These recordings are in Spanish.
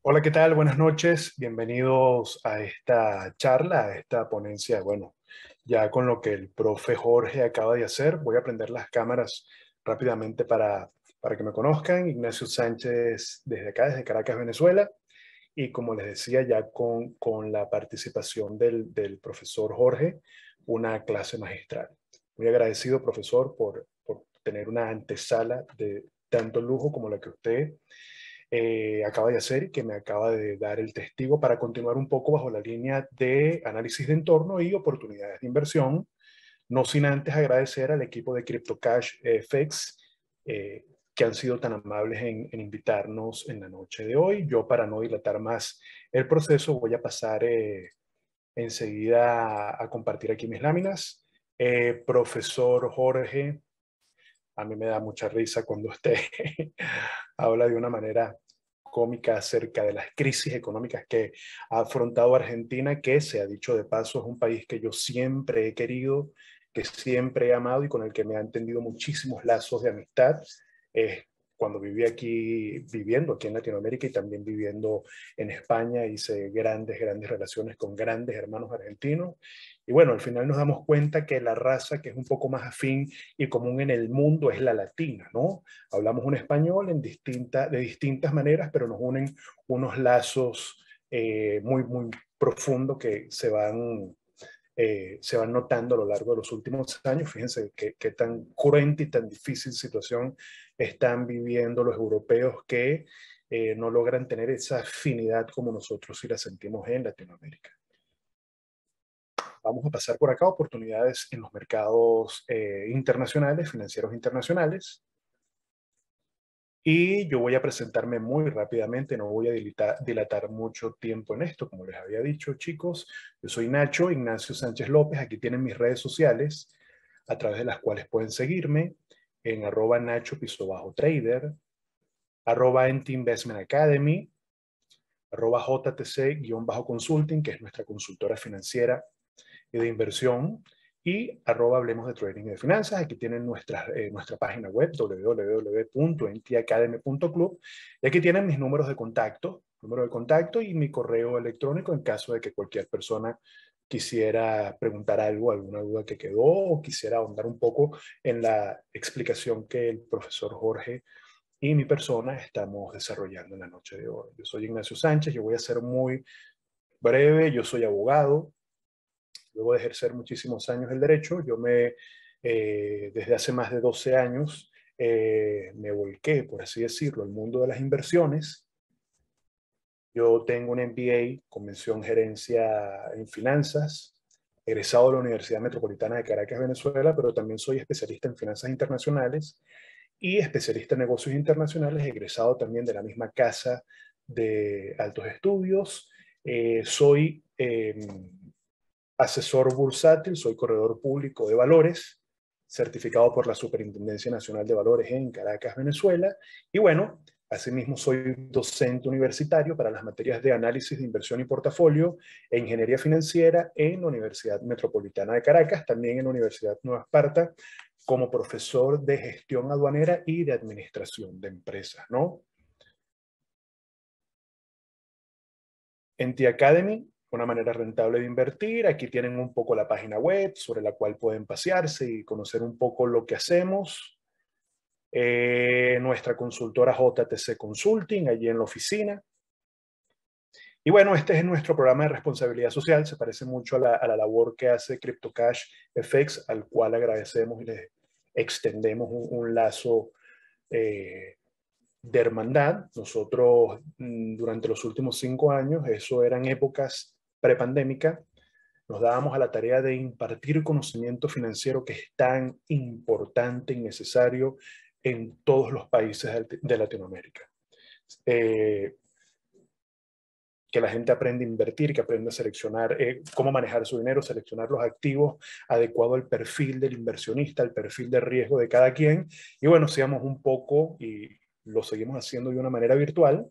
Hola, ¿qué tal? Buenas noches. Bienvenidos a esta charla, a esta ponencia. Bueno, ya con lo que el profe Jorge acaba de hacer, voy a prender las cámaras rápidamente para que me conozcan. Ignacio Sánchez desde acá, desde Caracas, Venezuela. Y como les decía, ya con la participación del profesor Jorge, una clase magistral. Muy agradecido, profesor, por tener una antesala de tanto lujo como la que usted acaba de hacer y que me acaba de dar el testigo para continuar un poco bajo la línea de análisis de entorno y oportunidades de inversión, no sin antes agradecer al equipo de CryptoCash FX que han sido tan amables en invitarnos en la noche de hoy. Yo, para no dilatar más el proceso, voy a pasar enseguida a compartir aquí mis láminas. Profesor Jorge, a mí me da mucha risa cuando usted habla de una manera cómica acerca de las crisis económicas que ha afrontado Argentina, que se ha dicho de paso es un país que yo siempre he querido, que siempre he amado y con el que me han tendido muchísimos lazos de amistad. Eh, Cuando viví aquí, viviendo aquí en Latinoamérica y también viviendo en España, hice grandes relaciones con grandes hermanos argentinos. Y bueno, al final nos damos cuenta que la raza que es un poco más afín y común en el mundo es la latina, ¿no? Hablamos un español de distintas maneras, pero nos unen unos lazos muy profundos que se van notando a lo largo de los últimos años. Fíjense qué tan cruenta y tan difícil situación están viviendo los europeos que no logran tener esa afinidad como nosotros sí la sentimos en Latinoamérica. Vamos a pasar por acá oportunidades en los mercados internacionales, financieros internacionales. Y yo voy a presentarme muy rápidamente, no voy a dilatar mucho tiempo en esto, como les había dicho, chicos. Yo soy Nacho Ignacio Sánchez López, aquí tienen mis redes sociales, a través de las cuales pueden seguirme en @Nacho_Trader, @Enti Investment Academy, @JTC_Consulting, que es nuestra consultora financiera y de inversión, y @Hablemos de Trading y de Finanzas. Aquí tienen nuestra página web www.entiacademy.club, y aquí tienen mis número de contacto y mi correo electrónico en caso de que cualquier persona quisiera preguntar algo, alguna duda que quedó o quisiera ahondar un poco en la explicación que el profesor Jorge y mi persona estamos desarrollando en la noche de hoy. Yo soy Ignacio Sánchez, yo voy a ser muy breve, yo soy abogado. Luego de ejercer muchísimos años el derecho, desde hace más de 12 años, me volqué, por así decirlo, al mundo de las inversiones. Yo tengo un MBA con mención gerencia en finanzas, egresado de la Universidad Metropolitana de Caracas, Venezuela, pero también soy especialista en finanzas internacionales y especialista en negocios internacionales, egresado también de la misma casa de altos estudios. Soy asesor bursátil, soy corredor público de valores, certificado por la Superintendencia Nacional de Valores en Caracas, Venezuela. Y bueno, asimismo soy docente universitario para las materias de análisis de inversión y portafolio e ingeniería financiera en la Universidad Metropolitana de Caracas, también en la Universidad Nueva Esparta, como profesor de gestión aduanera y de administración de empresas, ¿no? En T-Academy, una manera rentable de invertir. Aquí tienen un poco la página web sobre la cual pueden pasearse y conocer un poco lo que hacemos. Nuestra consultora JTC Consulting, allí en la oficina. Y bueno, este es nuestro programa de responsabilidad social. Se parece mucho a la labor que hace CryptoCash FX, al cual agradecemos y les extendemos un lazo de hermandad. Nosotros, durante los últimos 5 años, eso eran épocas prepandémicas, nos dábamos a la tarea de impartir conocimiento financiero que es tan importante y necesario en todos los países de Latinoamérica. Eh, que la gente aprenda a invertir, que aprenda a seleccionar cómo manejar su dinero, seleccionar los activos adecuado al perfil del inversionista, al perfil de riesgo de cada quien. Y bueno, seamos un poco, y lo seguimos haciendo de una manera virtual,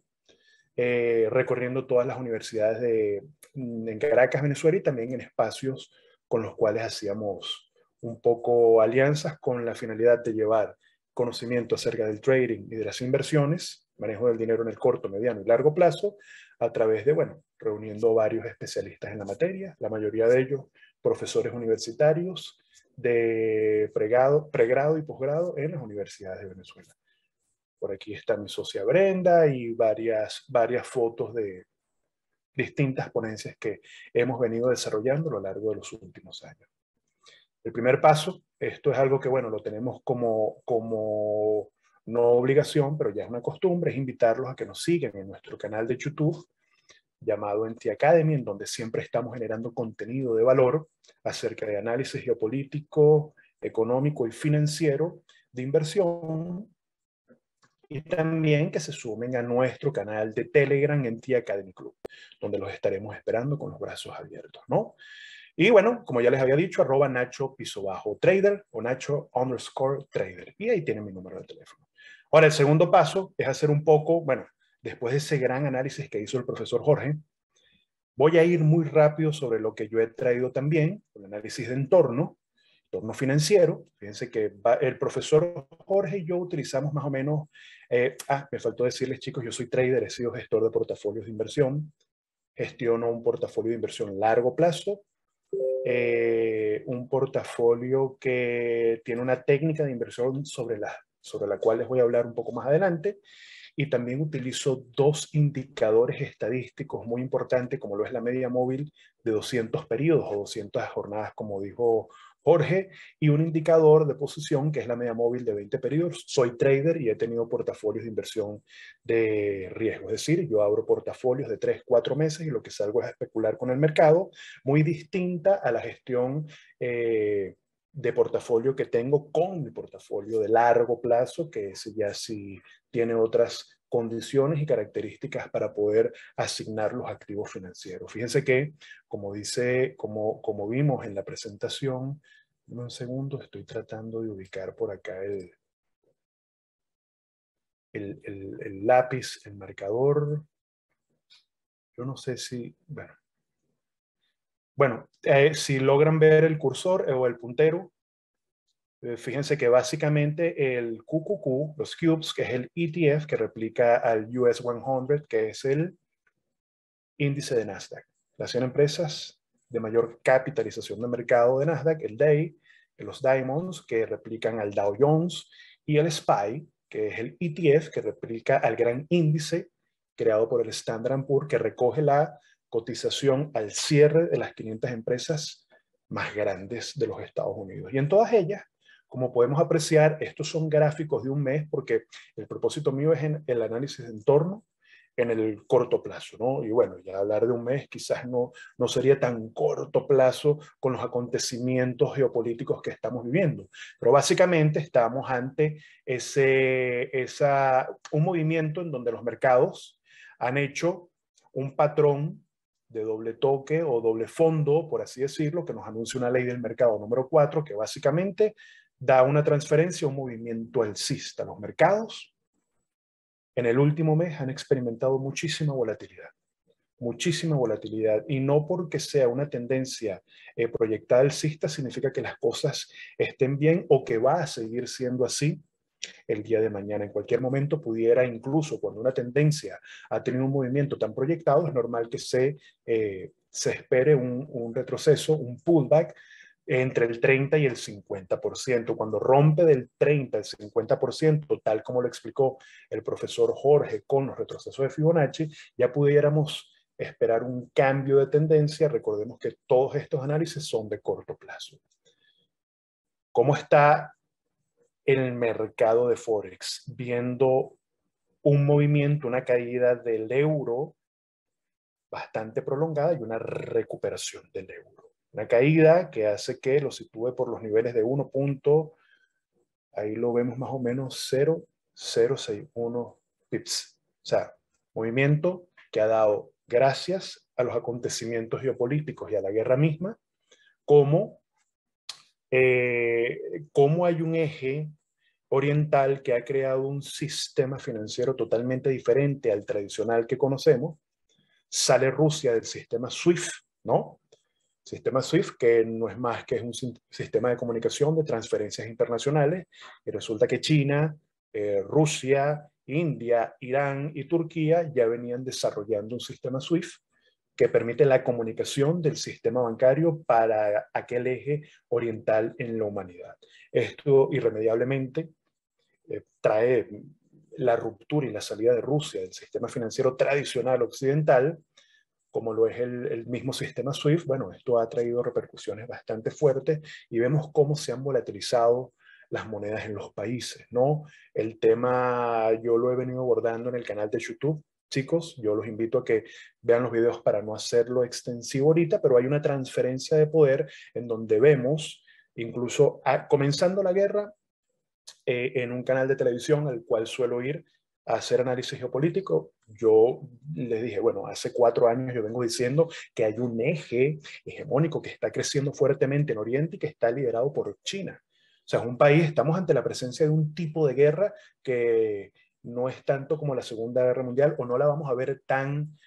recorriendo todas las universidades en Caracas, Venezuela, y también en espacios con los cuales hacíamos un poco alianzas con la finalidad de llevar conocimiento acerca del trading y de las inversiones, manejo del dinero en el corto, mediano y largo plazo, a través de, bueno, reuniendo varios especialistas en la materia, la mayoría de ellos profesores universitarios de pregrado y posgrado en las universidades de Venezuela. Por aquí está mi socia Brenda y varias fotos de distintas ponencias que hemos venido desarrollando a lo largo de los últimos años. El primer paso, esto es algo que, bueno, lo tenemos como no obligación, pero ya es una costumbre, es invitarlos a que nos sigan en nuestro canal de YouTube llamado NT Academy, en donde siempre estamos generando contenido de valor acerca de análisis geopolítico, económico y financiero de inversión, y también que se sumen a nuestro canal de Telegram NT Academy Club, donde los estaremos esperando con los brazos abiertos, ¿no? Y bueno, como ya les había dicho, @Nacho_Trader o Nacho_Trader. Y ahí tienen mi número de teléfono. Ahora, el segundo paso es hacer un poco, bueno, después de ese gran análisis que hizo el profesor Jorge, voy a ir muy rápido sobre lo que yo he traído también, el análisis de entorno financiero. Fíjense que el profesor Jorge y yo utilizamos más o menos, me faltó decirles, chicos, yo soy trader, he sido gestor de portafolios de inversión, gestiono un portafolio de inversión a largo plazo, un portafolio que tiene una técnica de inversión sobre la cual les voy a hablar un poco más adelante, y también utilizo dos indicadores estadísticos muy importantes, como lo es la media móvil de 200 periodos o 200 jornadas, como dijo Jorge, y un indicador de posición que es la media móvil de 20 periodos. Soy trader y he tenido portafolios de inversión de riesgo, es decir, yo abro portafolios de 3, 4 meses y lo que salgo es a especular con el mercado, muy distinta a la gestión de portafolio que tengo con mi portafolio de largo plazo, que ese ya sí tiene otras condiciones y características para poder asignar los activos financieros. Fíjense que, como vimos en la presentación, un segundo, estoy tratando de ubicar por acá el lápiz, el marcador. Yo no sé si, bueno, si logran ver el cursor o el puntero, fíjense que básicamente el QQQ, los Cubes, que es el ETF que replica al US 100, que es el índice de Nasdaq. Las 100 empresas de mayor capitalización de mercado de Nasdaq, el DAY, los Diamonds, que replican al Dow Jones, y el SPY, que es el ETF que replica al gran índice creado por el Standard & Poor's, que recoge la cotización al cierre de las 500 empresas más grandes de los Estados Unidos. Y en todas ellas, como podemos apreciar, estos son gráficos de un mes, porque el propósito mío es en el análisis de entorno en el corto plazo, ¿no? Y bueno, ya hablar de un mes quizás no sería tan corto plazo con los acontecimientos geopolíticos que estamos viviendo, pero básicamente estamos ante un movimiento en donde los mercados han hecho un patrón de doble toque o doble fondo, por así decirlo, que nos anuncia una ley del mercado número 4, que básicamente da una transferencia, un movimiento alcista. Los mercados en el último mes han experimentado muchísima volatilidad, y no porque sea una tendencia proyectada alcista significa que las cosas estén bien o que va a seguir siendo así el día de mañana. En cualquier momento pudiera, incluso cuando una tendencia ha tenido un movimiento tan proyectado, es normal que se espere un retroceso, un pullback entre el 30 y el 50%. Cuando rompe del 30 al 50%, tal como lo explicó el profesor Jorge con los retrocesos de Fibonacci, ya pudiéramos esperar un cambio de tendencia. Recordemos que todos estos análisis son de corto plazo. ¿Cómo está el mercado de Forex? Viendo un movimiento, una caída del euro bastante prolongada y una recuperación del euro. Una caída que hace que lo sitúe por los niveles de 1. Ahí lo vemos más o menos 0,061 pips. O sea, movimiento que ha dado, gracias a los acontecimientos geopolíticos y a la guerra misma, como hay un eje oriental que ha creado un sistema financiero totalmente diferente al tradicional que conocemos. Sale Rusia del sistema SWIFT, ¿no? Sistema SWIFT, que no es más que es un sistema de comunicación de transferencias internacionales, y resulta que China, Rusia, India, Irán y Turquía ya venían desarrollando un sistema SWIFT que permite la comunicación del sistema bancario para aquel eje oriental en la humanidad. Esto irremediablemente trae la ruptura y la salida de Rusia del sistema financiero tradicional occidental, como lo es el mismo sistema SWIFT. Bueno, esto ha traído repercusiones bastante fuertes y vemos cómo se han volatilizado las monedas en los países, ¿no? El tema yo lo he venido abordando en el canal de YouTube. Chicos, yo los invito a que vean los videos para no hacerlo extensivo ahorita, pero hay una transferencia de poder en donde vemos, incluso comenzando la guerra, en un canal de televisión al cual suelo ir a hacer análisis geopolítico. Yo les dije, bueno, hace 4 años yo vengo diciendo que hay un eje hegemónico que está creciendo fuertemente en Oriente y que está liderado por China. O sea, es un país, estamos ante la presencia de un tipo de guerra que no es tanto como la Segunda Guerra Mundial, o no la vamos a ver tan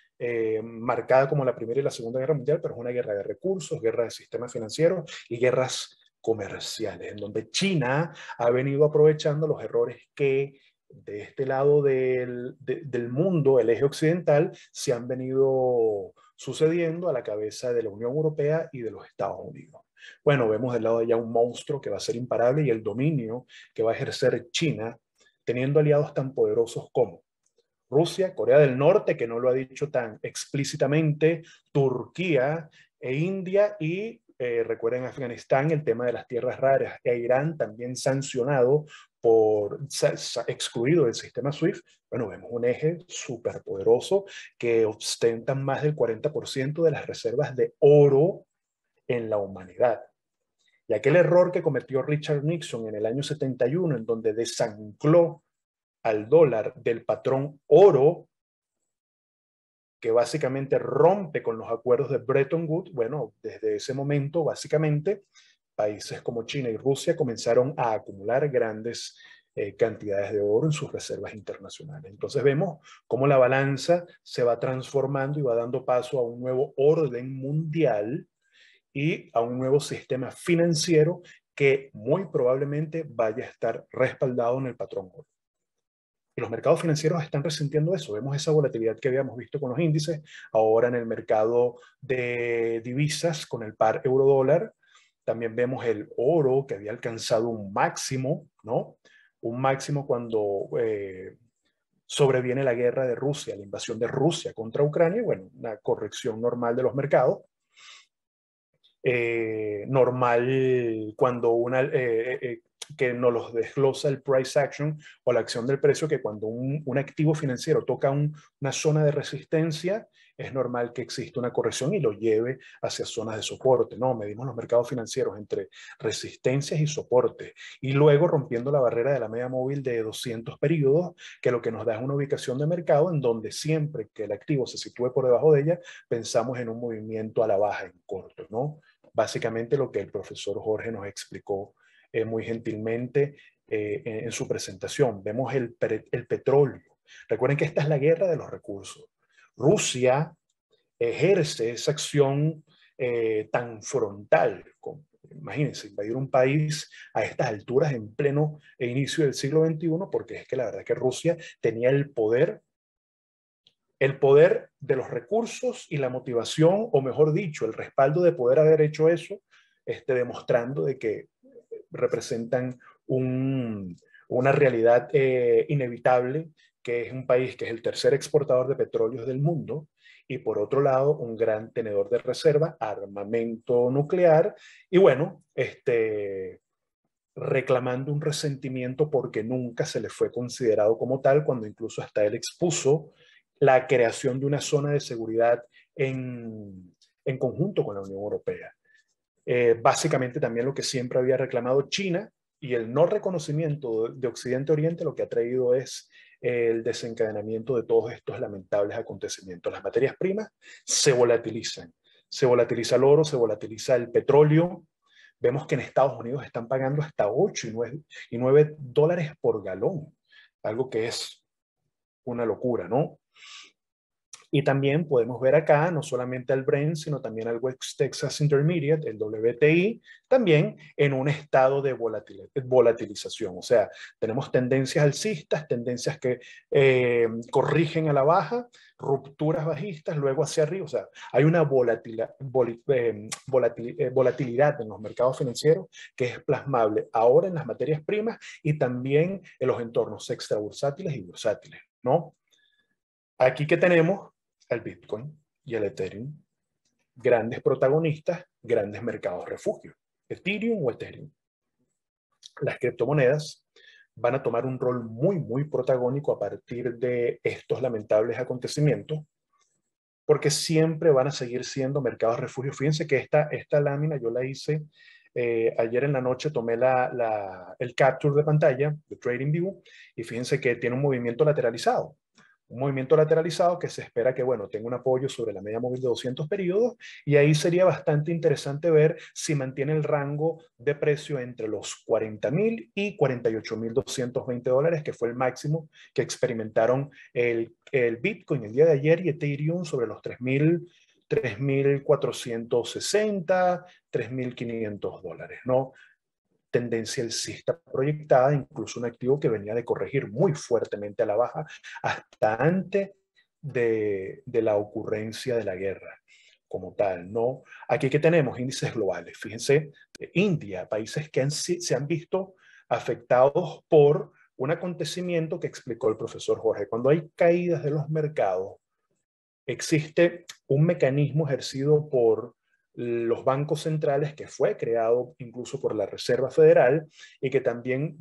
marcada como la Primera y la Segunda Guerra Mundial, pero es una guerra de recursos, guerra de sistemas financieros y guerras comerciales, en donde China ha venido aprovechando los errores que de este lado del mundo, el eje occidental, se han venido sucediendo a la cabeza de la Unión Europea y de los Estados Unidos. Bueno, vemos del lado de allá un monstruo que va a ser imparable y el dominio que va a ejercer China, teniendo aliados tan poderosos como Rusia, Corea del Norte, que no lo ha dicho tan explícitamente, Turquía e India, y recuerden Afganistán, el tema de las tierras raras, e Irán también sancionado por excluido del sistema SWIFT. Bueno, vemos un eje súper poderoso que ostenta más del 40% de las reservas de oro en la humanidad. Y aquel error que cometió Richard Nixon en el año 71, en donde desancló al dólar del patrón oro, que básicamente rompe con los acuerdos de Bretton Woods, bueno, desde ese momento, básicamente, países como China y Rusia comenzaron a acumular grandes cantidades de oro en sus reservas internacionales. Entonces vemos cómo la balanza se va transformando y va dando paso a un nuevo orden mundial y a un nuevo sistema financiero que muy probablemente vaya a estar respaldado en el patrón oro. Y los mercados financieros están resintiendo eso. Vemos esa volatilidad que habíamos visto con los índices, ahora en el mercado de divisas con el par euro-dólar. También vemos el oro que había alcanzado un máximo, ¿no? Un máximo cuando sobreviene la guerra de Rusia, la invasión de Rusia contra Ucrania, y bueno, una corrección normal de los mercados. Normal cuando que nos los desglosa el price action o la acción del precio, que cuando un activo financiero toca una zona de resistencia, es normal que exista una corrección y lo lleve hacia zonas de soporte, ¿no? Medimos los mercados financieros entre resistencias y soportes, y luego rompiendo la barrera de la media móvil de 200 periodos, que lo que nos da es una ubicación de mercado en donde siempre que el activo se sitúe por debajo de ella, pensamos en un movimiento a la baja en corto, ¿no? Básicamente lo que el profesor Jorge nos explicó muy gentilmente en su presentación. Vemos el petróleo. Recuerden que esta es la guerra de los recursos. Rusia ejerce esa acción tan frontal. Imagínense, invadir un país a estas alturas en pleno inicio del siglo XXI, porque es que la verdad es que Rusia tenía el poder de los recursos y la motivación, o mejor dicho, el respaldo de poder haber hecho eso, demostrando de que representan una realidad inevitable, que es un país que es el tercer exportador de petróleos del mundo, y por otro lado, un gran tenedor de reserva, armamento nuclear, y bueno, reclamando un resentimiento porque nunca se le fue considerado como tal, cuando incluso hasta él expuso la creación de una zona de seguridad en conjunto con la Unión Europea. Básicamente también lo que siempre había reclamado China, y el no reconocimiento de Occidente Oriente lo que ha traído es el desencadenamiento de todos estos lamentables acontecimientos. Las materias primas se volatilizan. Se volatiliza el oro, se volatiliza el petróleo. Vemos que en Estados Unidos están pagando hasta 8 y 9 dólares por galón, algo que es una locura, ¿no? Y también podemos ver acá no solamente al Brent, sino también al West Texas Intermediate, el WTI, también en un estado de volatilización. O sea, tenemos tendencias alcistas, tendencias que corrigen a la baja, rupturas bajistas, luego hacia arriba. O sea, hay una volatilidad en los mercados financieros que es plasmable ahora en las materias primas y también en los entornos extrabursátiles y bursátiles, ¿no? Aquí que tenemos el Bitcoin y el Ethereum, grandes protagonistas, grandes mercados refugio, Ethereum o Ethereum. Las criptomonedas van a tomar un rol muy, muy protagónico a partir de estos lamentables acontecimientos, porque siempre van a seguir siendo mercados refugio. Fíjense que esta lámina yo la hice ayer en la noche, tomé el capture de pantalla de TradingView y fíjense que tiene un movimiento lateralizado. Un movimiento lateralizado que se espera que, bueno, tenga un apoyo sobre la media móvil de 200 periodos y ahí sería bastante interesante ver si mantiene el rango de precio entre los 40.000 y 48.220 dólares, que fue el máximo que experimentaron el Bitcoin el día de ayer y Ethereum sobre los 3.460, 3.500 dólares, ¿no? Tendencia alcista proyectada, incluso un activo que venía de corregir muy fuertemente a la baja hasta antes de la ocurrencia de la guerra como tal, ¿no? Aquí que tenemos índices globales, fíjense, India, países que se han visto afectados por un acontecimiento que explicó el profesor Jorge. Cuando hay caídas de los mercados, existe un mecanismo ejercido por los bancos centrales que fue creado incluso por la Reserva Federal y que también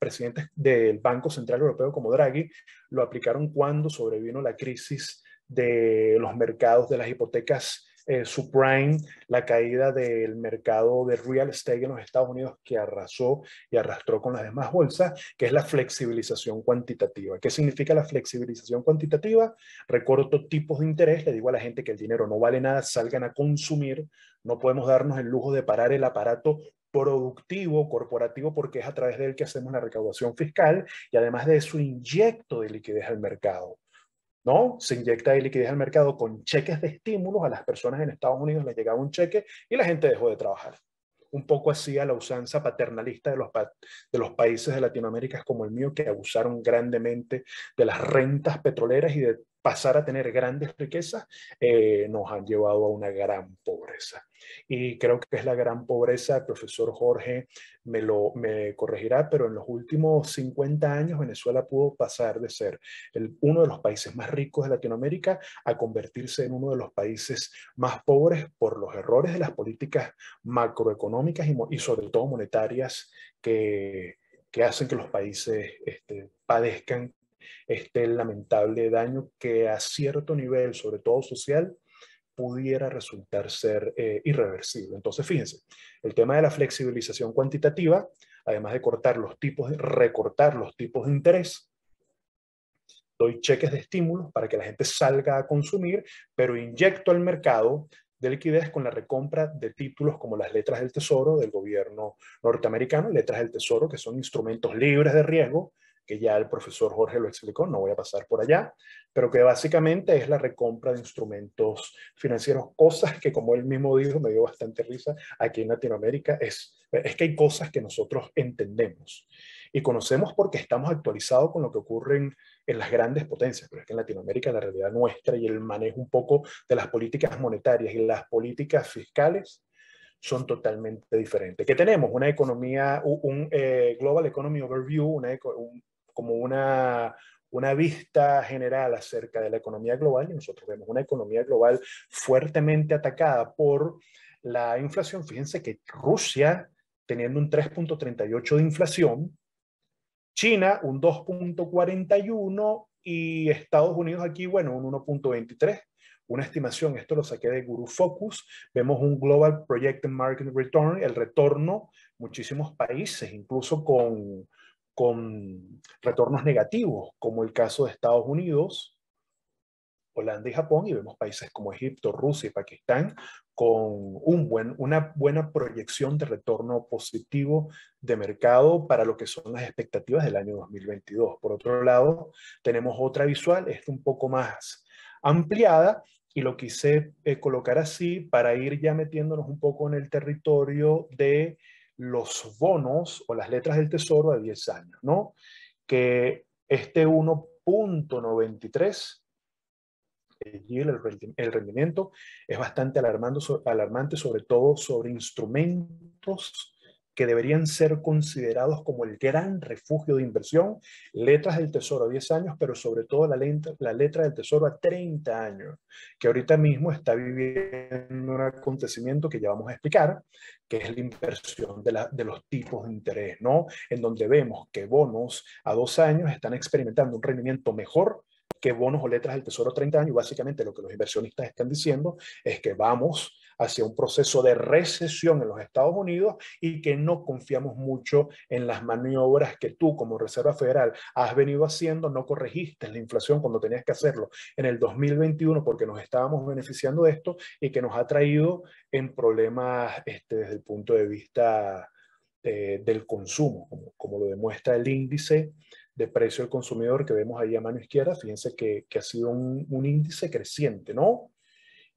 presidentes del Banco Central Europeo como Draghi lo aplicaron cuando sobrevino la crisis de los mercados de las hipotecas subprime, la caída del mercado de real estate en los Estados Unidos que arrasó y arrastró con las demás bolsas, que es la flexibilización cuantitativa. ¿Qué significa la flexibilización cuantitativa? Recorto tipos de interés, le digo a la gente que el dinero no vale nada, salgan a consumir, no podemos darnos el lujo de parar el aparato productivo, corporativo, porque es a través de él que hacemos la recaudación fiscal y además de eso inyecto de liquidez al mercado. ¿No? Se inyecta de liquidez al mercado con cheques de estímulos. A las personas en Estados Unidos les llegaba un cheque y la gente dejó de trabajar. Un poco así a la usanza paternalista de los países de Latinoamérica como el mío, que abusaron grandemente de las rentas petroleras y de pasar a tener grandes riquezas, nos han llevado a una gran pobreza. Y creo que es la gran pobreza, el profesor Jorge me corregirá, pero en los últimos 50 años Venezuela pudo pasar de ser uno de los países más ricos de Latinoamérica a convertirse en uno de los países más pobres por los errores de las políticas macroeconómicas y sobre todo monetarias que hacen que los países padezcan este lamentable daño que a cierto nivel, sobre todo social, pudiera resultar ser irreversible. Entonces, fíjense, el tema de la flexibilización cuantitativa, además de recortar los tipos de interés, doy cheques de estímulos para que la gente salga a consumir, pero inyecto al mercado de liquidez con la recompra de títulos como las letras del tesoro del gobierno norteamericano, letras del tesoro que son instrumentos libres de riesgo, que ya el profesor Jorge lo explicó, no voy a pasar por allá, pero que básicamente es la recompra de instrumentos financieros, cosas que como él mismo dijo, me dio bastante risa, aquí en Latinoamérica es que hay cosas que nosotros entendemos y conocemos porque estamos actualizados con lo que ocurre en las grandes potencias, pero es que en Latinoamérica la realidad nuestra y el manejo un poco de las políticas monetarias y las políticas fiscales son totalmente diferentes. ¿Qué tenemos? Una economía, Global Economy Overview, como una vista general acerca de la economía global, y nosotros vemos una economía global fuertemente atacada por la inflación. Fíjense que Rusia, teniendo un 3.38 de inflación, China un 2.41 y Estados Unidos aquí, bueno, un 1.23. Una estimación, esto lo saqué de Guru Focus, vemos un Global Projected Market Return, el retorno, muchísimos países, incluso con retornos negativos, como el caso de Estados Unidos, Holanda y Japón, y vemos países como Egipto, Rusia y Pakistán con una buena proyección de retorno positivo de mercado para lo que son las expectativas del año 2022. Por otro lado, tenemos otra visual, un poco más ampliada, y lo quise colocar así para ir ya metiéndonos un poco en el territorio de los bonos o las letras del tesoro a 10 años, ¿no? Que este 1,93, el rendimiento, es bastante alarmante, sobre todo sobre instrumentos que deberían ser considerados como el gran refugio de inversión, letras del tesoro a 10 años, pero sobre todo la letra del tesoro a 30 años, que ahorita mismo está viviendo un acontecimiento que ya vamos a explicar, que es la inversión de los tipos de interés, ¿no? En donde vemos que bonos a 2 años están experimentando un rendimiento mejor que bonos o letras del tesoro a 30 años. Básicamente lo que los inversionistas están diciendo es que vamos hacia un proceso de recesión en los Estados Unidos y que no confiamos mucho en las maniobras que tú como Reserva Federal has venido haciendo. No corregiste la inflación cuando tenías que hacerlo en el 2021 porque nos estábamos beneficiando de esto, y que nos ha traído en problemas desde el punto de vista del consumo, como lo demuestra el índice de precio del consumidor que vemos ahí a mano izquierda. Fíjense que ha sido un índice creciente, ¿no?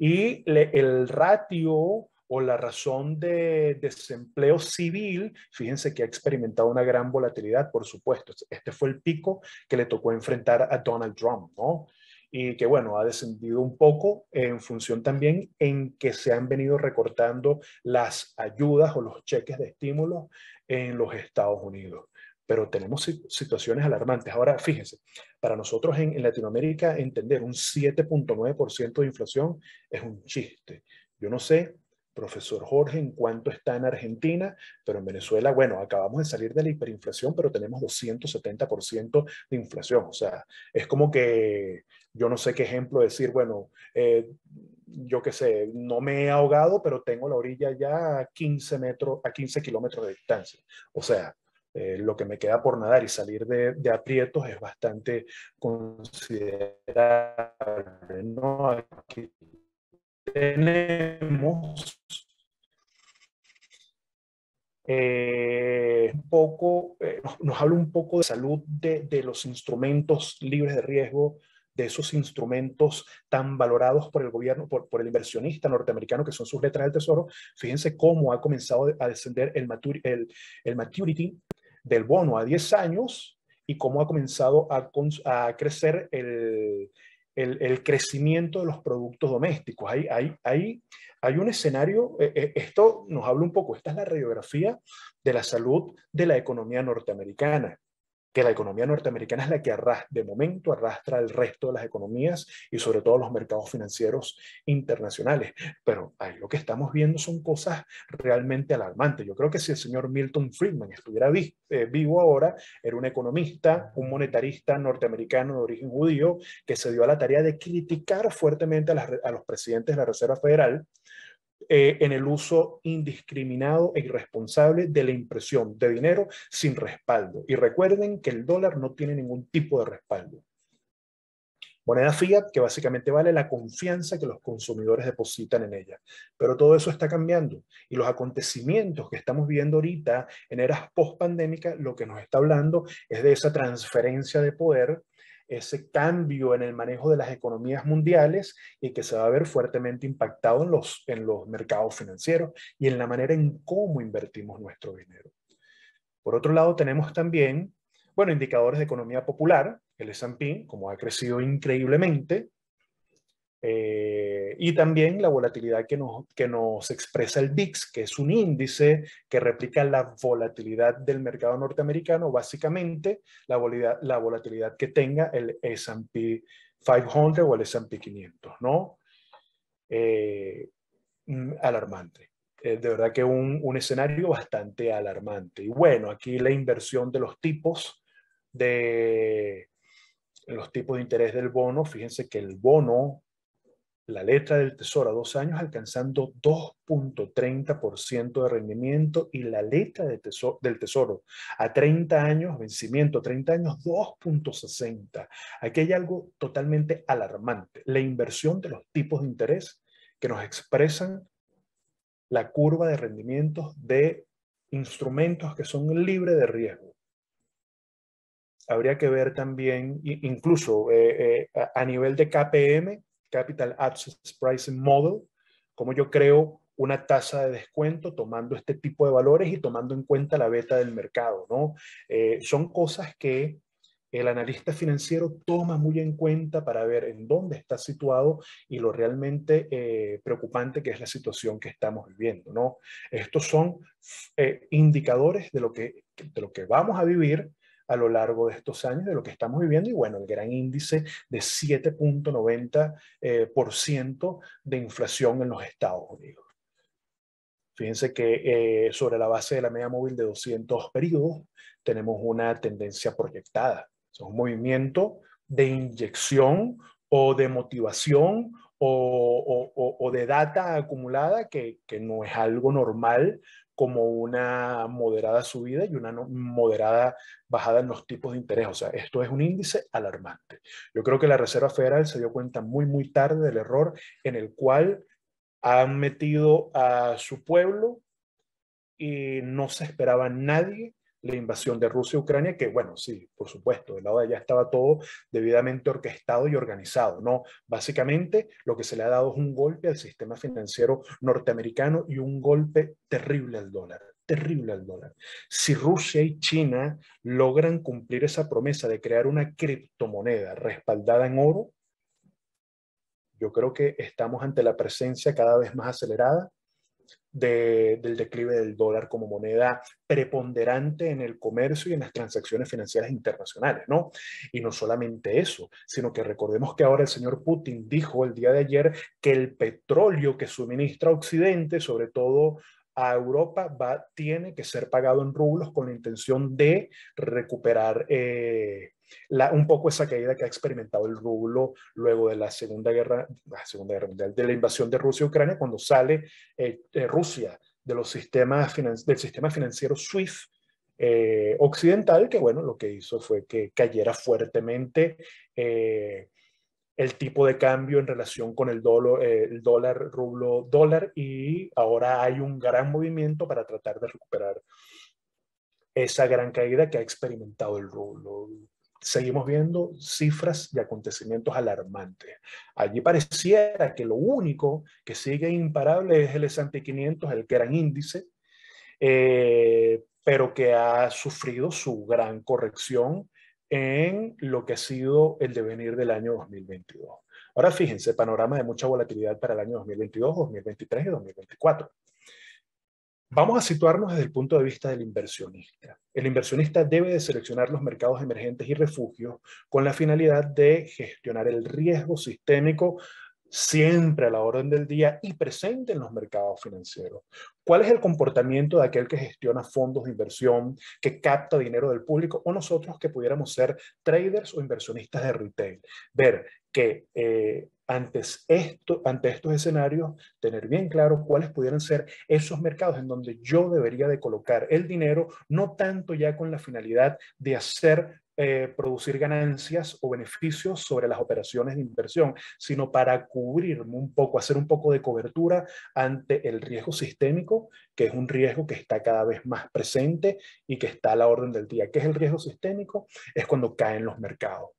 Y el ratio o la razón de desempleo civil, fíjense que ha experimentado una gran volatilidad, por supuesto. Este fue el pico que le tocó enfrentar a Donald Trump, ¿no? Y que, bueno, ha descendido un poco en función también en que se han venido recortando las ayudas o los cheques de estímulo en los Estados Unidos. Pero tenemos situaciones alarmantes. Ahora, fíjense, para nosotros en Latinoamérica entender un 7,9% de inflación es un chiste. Yo no sé, profesor Jorge, en cuánto está en Argentina, pero en Venezuela, bueno, acabamos de salir de la hiperinflación, pero tenemos 270% de inflación. O sea, es como que yo no sé qué ejemplo decir, bueno, yo qué sé, no me he ahogado, pero tengo la orilla ya a 15 metros, a 15 kilómetros de distancia. O sea, lo que me queda por nadar y salir de aprietos es bastante considerable, ¿no? Aquí tenemos nos habla un poco de salud de los instrumentos libres de riesgo, de esos instrumentos tan valorados por el gobierno, por el inversionista norteamericano, que son sus letras del tesoro. Fíjense cómo ha comenzado a descender el maturity del bono a 10 años, y cómo ha comenzado a crecer el crecimiento de los productos domésticos. Hay un escenario, esto nos habla un poco, esta es la radiografía de la salud de la economía norteamericana, que la economía norteamericana es la que de momento arrastra el resto de las economías y sobre todo los mercados financieros internacionales. Pero ahí lo que estamos viendo son cosas realmente alarmantes. Yo creo que si el señor Milton Friedman estuviera vivo ahora, era un economista, un monetarista norteamericano de origen judío, que se dio a la tarea de criticar fuertemente a los presidentes de la Reserva Federal en el uso indiscriminado e irresponsable de la impresión de dinero sin respaldo. Y recuerden que el dólar no tiene ningún tipo de respaldo. Moneda fiat que básicamente vale la confianza que los consumidores depositan en ella. Pero todo eso está cambiando, y los acontecimientos que estamos viendo ahorita en eras post-pandémicas lo que nos está hablando es de esa transferencia de poder, ese cambio en el manejo de las economías mundiales, y que se va a ver fuertemente impactado en los mercados financieros y en la manera en cómo invertimos nuestro dinero. Por otro lado, tenemos también, bueno, indicadores de economía popular, el S&P, como ha crecido increíblemente, y también la volatilidad que nos expresa el VIX, que es un índice que replica la volatilidad del mercado norteamericano, básicamente la volatilidad que tenga el S&P 500 o el S&P 500, ¿no? Alarmante. De verdad que un escenario bastante alarmante. Y bueno, aquí la inversión de los tipos de interés del bono. Fíjense que el bono, la letra del tesoro a 2 años alcanzando 2,30% de rendimiento, y la letra del tesoro a 30 años, vencimiento 30 años, 2,60. Aquí hay algo totalmente alarmante. La inversión de los tipos de interés que nos expresan la curva de rendimientos de instrumentos que son libres de riesgo. Habría que ver también, incluso a nivel de KPM, Capital Access Pricing Model, cómo yo creo una tasa de descuento tomando este tipo de valores y tomando en cuenta la beta del mercado, ¿no? Son cosas que el analista financiero toma muy en cuenta para ver en dónde está situado y lo realmente preocupante que es la situación que estamos viviendo, ¿no? Estos son indicadores de lo que vamos a vivir a lo largo de estos años, de lo que estamos viviendo, y bueno, el gran índice de 7.90% de inflación en los Estados Unidos. Fíjense que sobre la base de la media móvil de 200 periodos tenemos una tendencia proyectada. Es un movimiento de inyección o de motivación o de data acumulada que no es algo normal, como una moderada subida y una moderada bajada en los tipos de interés. O sea, esto es un índice alarmante. Yo creo que la Reserva Federal se dio cuenta muy tarde del error en el cual han metido a su pueblo y no se esperaba nadie la invasión de Rusia a Ucrania, que bueno, sí, por supuesto, del lado de allá estaba todo debidamente orquestado y organizado, ¿no? Básicamente lo que se le ha dado es un golpe al sistema financiero norteamericano y un golpe terrible al dólar. Terrible al dólar. Si Rusia y China logran cumplir esa promesa de crear una criptomoneda respaldada en oro, yo creo que estamos ante la presencia cada vez más acelerada del declive del dólar como moneda preponderante en el comercio y en las transacciones financieras internacionales, ¿no? Y no solamente eso, sino que recordemos que ahora el señor Putin dijo el día de ayer que el petróleo que suministra Occidente, sobre todo a Europa, tiene que ser pagado en rublos con la intención de recuperar un poco esa caída que ha experimentado el rublo luego de la Segunda Guerra Mundial, de la invasión de Rusia a Ucrania, cuando sale Rusia de los del sistema financiero SWIFT occidental, que bueno, lo que hizo fue que cayera fuertemente el tipo de cambio en relación con el dólar, rublo, dólar, y ahora hay un gran movimiento para tratar de recuperar esa gran caída que ha experimentado el rublo. Seguimos viendo cifras y acontecimientos alarmantes. Allí pareciera que lo único que sigue imparable es el S&P 500, el gran índice, pero que ha sufrido su gran corrección en lo que ha sido el devenir del año 2022. Ahora fíjense, panorama de mucha volatilidad para el año 2022, 2023 y 2024. Vamos a situarnos desde el punto de vista del inversionista. El inversionista debe de seleccionar los mercados emergentes y refugios con la finalidad de gestionar el riesgo sistémico siempre a la orden del día y presente en los mercados financieros. ¿Cuál es el comportamiento de aquel que gestiona fondos de inversión, que capta dinero del público, o nosotros que pudiéramos ser traders o inversionistas de retail? Ver que ante estos escenarios, tener bien claro cuáles pudieran ser esos mercados en donde yo debería de colocar el dinero, no tanto ya con la finalidad de producir ganancias o beneficios sobre las operaciones de inversión, sino para cubrirme un poco, hacer un poco de cobertura ante el riesgo sistémico, que es un riesgo que está cada vez más presente y que está a la orden del día. ¿Qué es el riesgo sistémico? Es cuando caen los mercados,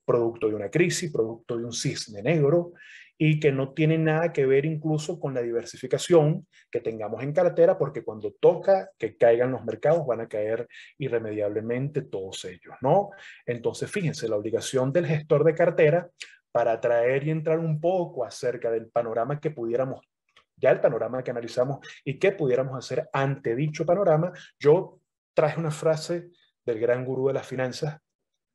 producto de una crisis, producto de un cisne negro, y que no tiene nada que ver incluso con la diversificación que tengamos en cartera, porque cuando toca que caigan los mercados van a caer irremediablemente todos ellos, ¿no? Entonces, fíjense, la obligación del gestor de cartera para traer y entrar un poco acerca del panorama que pudiéramos, ya el panorama que analizamos y qué pudiéramos hacer ante dicho panorama, yo traje una frase del gran gurú de las finanzas,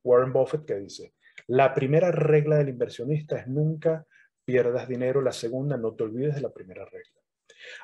Warren Buffett, que dice: la primera regla del inversionista es nunca pierdas dinero. La segunda, no te olvides de la primera regla.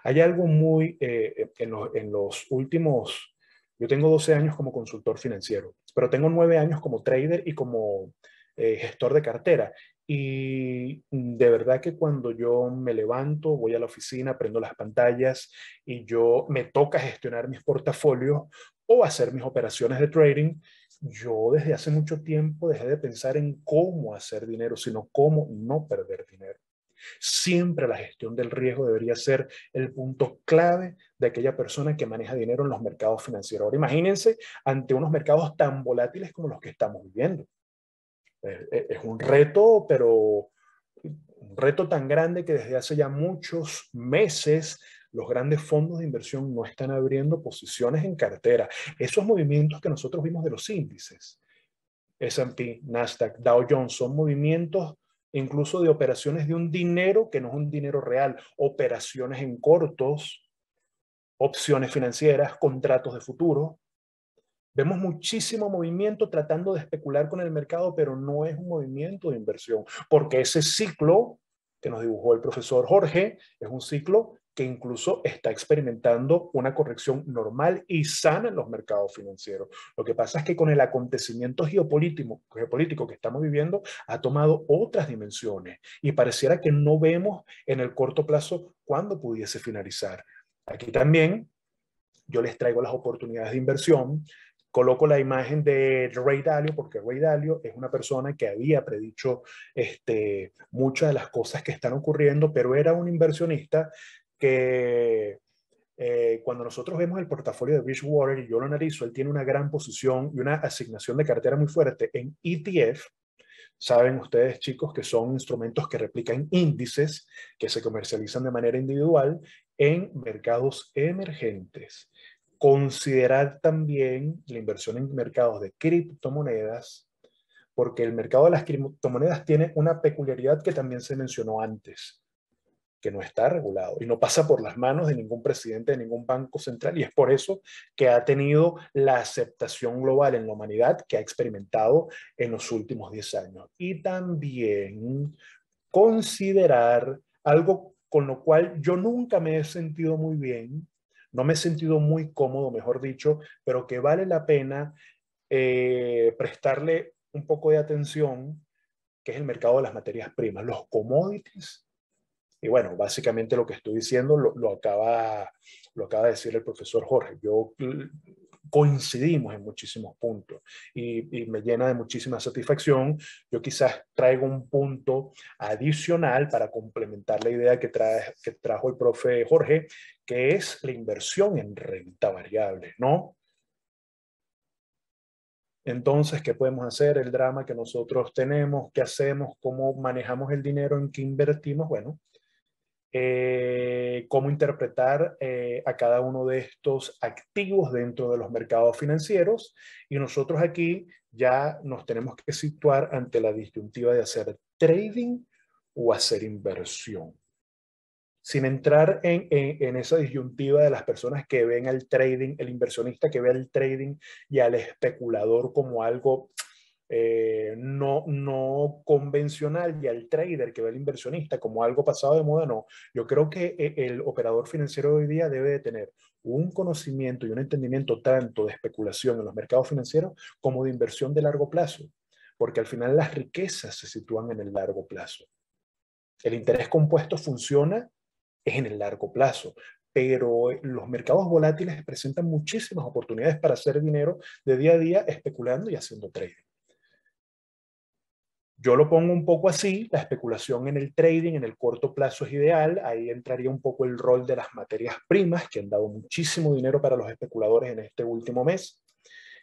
Hay algo muy, en los últimos, yo tengo 12 años como consultor financiero, pero tengo 9 años como trader y como gestor de cartera. Y de verdad que cuando yo me levanto, voy a la oficina, prendo las pantallas y yo me toca gestionar mis portafolios o hacer mis operaciones de trading, yo desde hace mucho tiempo dejé de pensar en cómo hacer dinero, sino cómo no perder dinero. Siempre la gestión del riesgo debería ser el punto clave de aquella persona que maneja dinero en los mercados financieros. Ahora imagínense ante unos mercados tan volátiles como los que estamos viviendo. Es un reto, pero Un reto tan grande que desde hace ya muchos meses los grandes fondos de inversión no están abriendo posiciones en cartera. Esos movimientos que nosotros vimos de los índices, S&P, Nasdaq, Dow Jones, son movimientos incluso de operaciones de un dinero que no es un dinero real, operaciones en cortos, opciones financieras, contratos de futuro. Vemos muchísimo movimiento tratando de especular con el mercado, pero no es un movimiento de inversión, porque ese ciclo que nos dibujó el profesor Jorge es un ciclo que incluso está experimentando una corrección normal y sana en los mercados financieros. Lo que pasa es que con el acontecimiento geopolítico que estamos viviendo ha tomado otras dimensiones y pareciera que no vemos en el corto plazo cuándo pudiese finalizar. Aquí también yo les traigo las oportunidades de inversión. Coloco la imagen de Ray Dalio, porque Ray Dalio es una persona que había predicho muchas de las cosas que están ocurriendo, pero era un inversionista que cuando nosotros vemos el portafolio de Bridgewater y yo lo analizo, él tiene una gran posición y una asignación de cartera muy fuerte en ETF. Saben ustedes, chicos, que son instrumentos que replican índices que se comercializan de manera individual en mercados emergentes. Considerar también la inversión en mercados de criptomonedas, porque el mercado de las criptomonedas tiene una peculiaridad que también se mencionó antes, que no está regulado y no pasa por las manos de ningún presidente de ningún banco central, y es por eso que ha tenido la aceptación global en la humanidad que ha experimentado en los últimos 10 años. Y también considerar algo con lo cual yo nunca me he sentido muy bien, no me he sentido muy cómodo, mejor dicho, pero que vale la pena prestarle un poco de atención, que es el mercado de las materias primas, los commodities. Y bueno, básicamente lo que estoy diciendo lo acaba de decir el profesor Jorge. Coincidimos en muchísimos puntos y me llena de muchísima satisfacción. Yo quizás traigo un punto adicional para complementar la idea que trajo el profe Jorge, que es la inversión en renta variable, ¿no? Entonces, ¿qué podemos hacer? El drama que nosotros tenemos, ¿qué hacemos? ¿Cómo manejamos el dinero? ¿En qué invertimos? Bueno, cómo interpretar a cada uno de estos activos dentro de los mercados financieros, y nosotros aquí ya nos tenemos que situar ante la disyuntiva de hacer trading o hacer inversión. Sin entrar en esa disyuntiva de las personas que ven al trading, el inversionista que ve al trading y al especulador como algo no convencional, y al trader que ve al inversionista como algo pasado de moda, no. Yo creo que el operador financiero de hoy día debe de tener un conocimiento y un entendimiento tanto de especulación en los mercados financieros como de inversión de largo plazo, porque al final las riquezas se sitúan en el largo plazo. El interés compuesto funciona es en el largo plazo, pero los mercados volátiles presentan muchísimas oportunidades para hacer dinero de día a día especulando y haciendo trading. Yo lo pongo un poco así: la especulación en el trading en el corto plazo es ideal. Ahí entraría un poco el rol de las materias primas, que han dado muchísimo dinero para los especuladores en este último mes.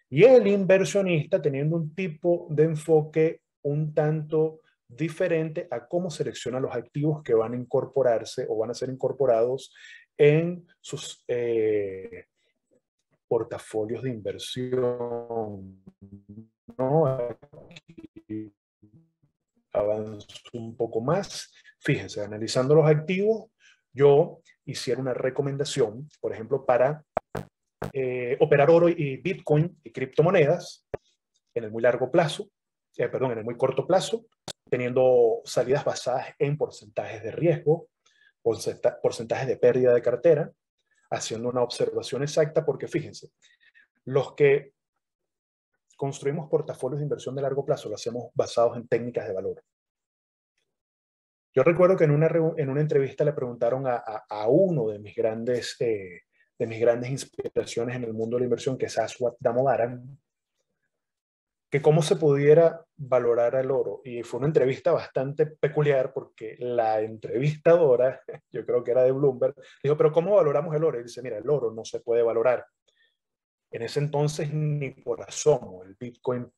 Y el inversionista teniendo un tipo de enfoque un tanto diferente a cómo selecciona los activos que van a incorporarse o van a ser incorporados en sus portafolios de inversión, ¿no? Aquí avanzo un poco más. Fíjense, analizando los activos, yo hiciera una recomendación, por ejemplo, para operar oro y Bitcoin y criptomonedas en el muy largo plazo, en el muy corto plazo, teniendo salidas basadas en porcentajes de riesgo, porcentajes de pérdida de cartera, haciendo una observación exacta, porque fíjense, los que construimos portafolios de inversión de largo plazo lo hacemos basados en técnicas de valor. Yo recuerdo que en una entrevista le preguntaron a uno de mis grandes inspiraciones en el mundo de la inversión, que es Aswad Damodaran, que cómo se pudiera valorar el oro. Y fue una entrevista bastante peculiar, porque la entrevistadora, yo creo que era de Bloomberg, dijo: pero ¿cómo valoramos el oro? Y dice: mira, el oro no se puede valorar. En ese entonces ni por asomo. El Bitcoin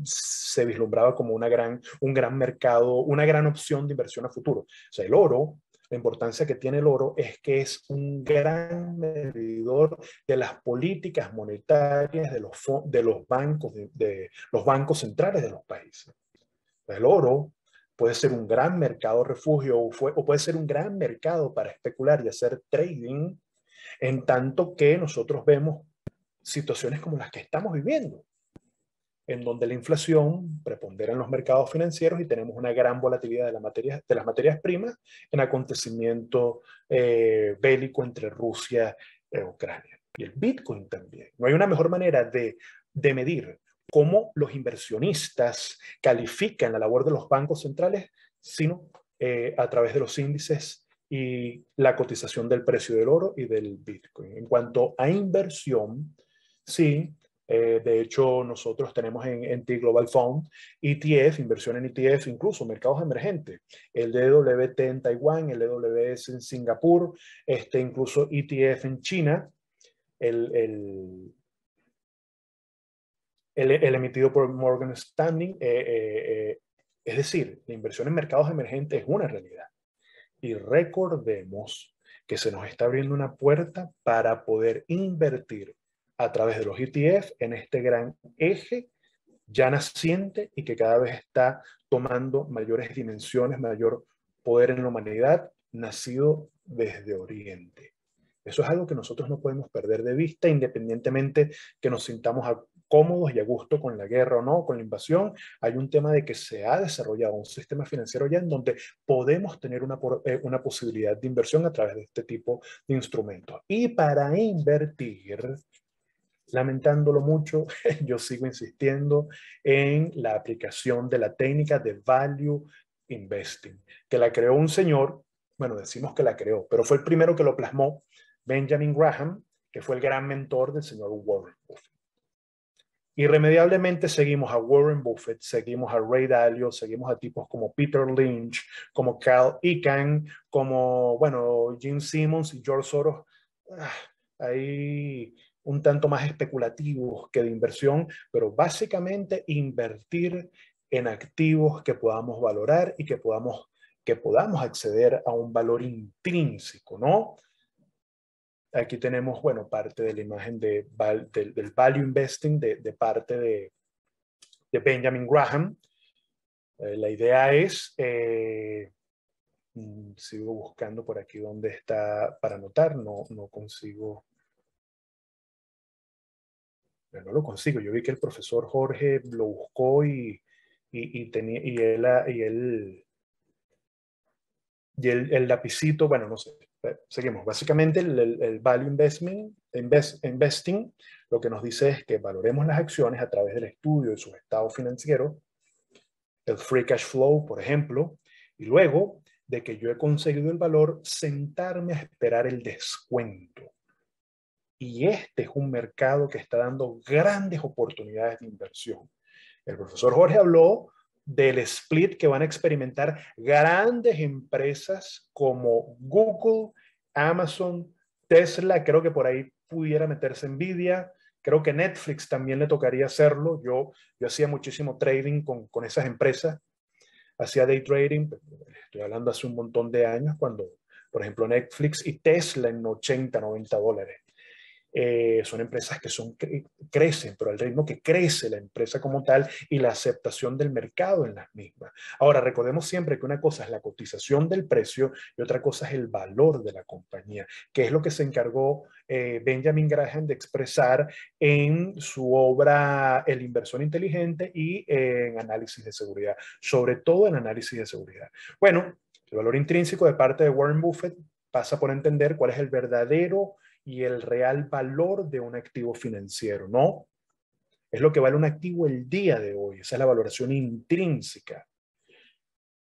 se vislumbraba como un gran mercado, una gran opción de inversión a futuro. O sea, el oro, la importancia que tiene el oro es que es un gran medidor de las políticas monetarias de los bancos, de los bancos centrales de los países. El oro puede ser un gran mercado refugio o puede ser un gran mercado para especular y hacer trading, en tanto que nosotros vemos situaciones como las que estamos viviendo, en donde la inflación prepondera en los mercados financieros y tenemos una gran volatilidad de las materias primas en acontecimiento bélico entre Rusia e Ucrania. Y el Bitcoin también. No hay una mejor manera de medir cómo los inversionistas califican la labor de los bancos centrales, sino a través de los índices y la cotización del precio del oro y del Bitcoin. En cuanto a inversión, sí, de hecho, nosotros tenemos en T-Global Fund ETF, inversión en ETF, incluso mercados emergentes. El DWT en Taiwán, el EWS en Singapur, incluso ETF en China, el, el emitido por Morgan Stanley. Es decir, la inversión en mercados emergentes es una realidad. Y recordemos que se nos está abriendo una puerta para poder invertir a través de los ETF en este gran eje ya naciente y que cada vez está tomando mayores dimensiones, mayor poder en la humanidad, nacido desde Oriente. Eso es algo que nosotros no podemos perder de vista, independientemente que nos sintamos cómodos y a gusto con la guerra o no, con la invasión. Hay un tema de que se ha desarrollado un sistema financiero ya en donde podemos tener una posibilidad de inversión a través de este tipo de instrumentos. Y para invertir, lamentándolo mucho, yo sigo insistiendo en la aplicación de la técnica de value investing, que la creó un señor, bueno, decimos que la creó, pero fue el primero que lo plasmó, Benjamin Graham, que fue el gran mentor del señor Warren Buffett. Irremediablemente seguimos a Warren Buffett, seguimos a Ray Dalio, seguimos a tipos como Peter Lynch, como Carl Icahn, como, bueno, Gene Simmons y George Soros. Hay un tanto más especulativos que de inversión, pero básicamente invertir en activos que podamos valorar y que podamos acceder a un valor intrínseco, ¿no? Aquí tenemos, bueno, parte de la imagen del value investing de parte de Benjamin Graham. La idea es, sigo buscando por aquí dónde está para anotar, no consigo. No lo consigo. Yo vi que el profesor Jorge lo buscó y el lapicito, bueno, no sé. Seguimos. Básicamente el value investing lo que nos dice es que valoremos las acciones a través del estudio de sus estados financieros, el free cash flow, por ejemplo, y luego de que yo he conseguido el valor, sentarme a esperar el descuento. Y este es un mercado que está dando grandes oportunidades de inversión. El profesor Jorge habló del split que van a experimentar grandes empresas como Google, Amazon, Tesla, creo que por ahí pudiera meterse Nvidia, creo que Netflix también le tocaría hacerlo. Yo hacía muchísimo trading con esas empresas, hacía day trading, estoy hablando hace un montón de años, cuando, por ejemplo, Netflix y Tesla en 80, $90. Son empresas que crecen, pero al ritmo que crece la empresa como tal y la aceptación del mercado en las mismas. Ahora, recordemos siempre que una cosa es la cotización del precio y otra cosa es el valor de la compañía, que es lo que se encargó Benjamin Graham de expresar en su obra El inversor inteligente y en análisis de seguridad, sobre todo en análisis de seguridad. Bueno, el valor intrínseco de parte de Warren Buffett pasa por entender cuál es el verdadero y el real valor de un activo financiero, ¿no? Es lo que vale un activo el día de hoy, esa es la valoración intrínseca.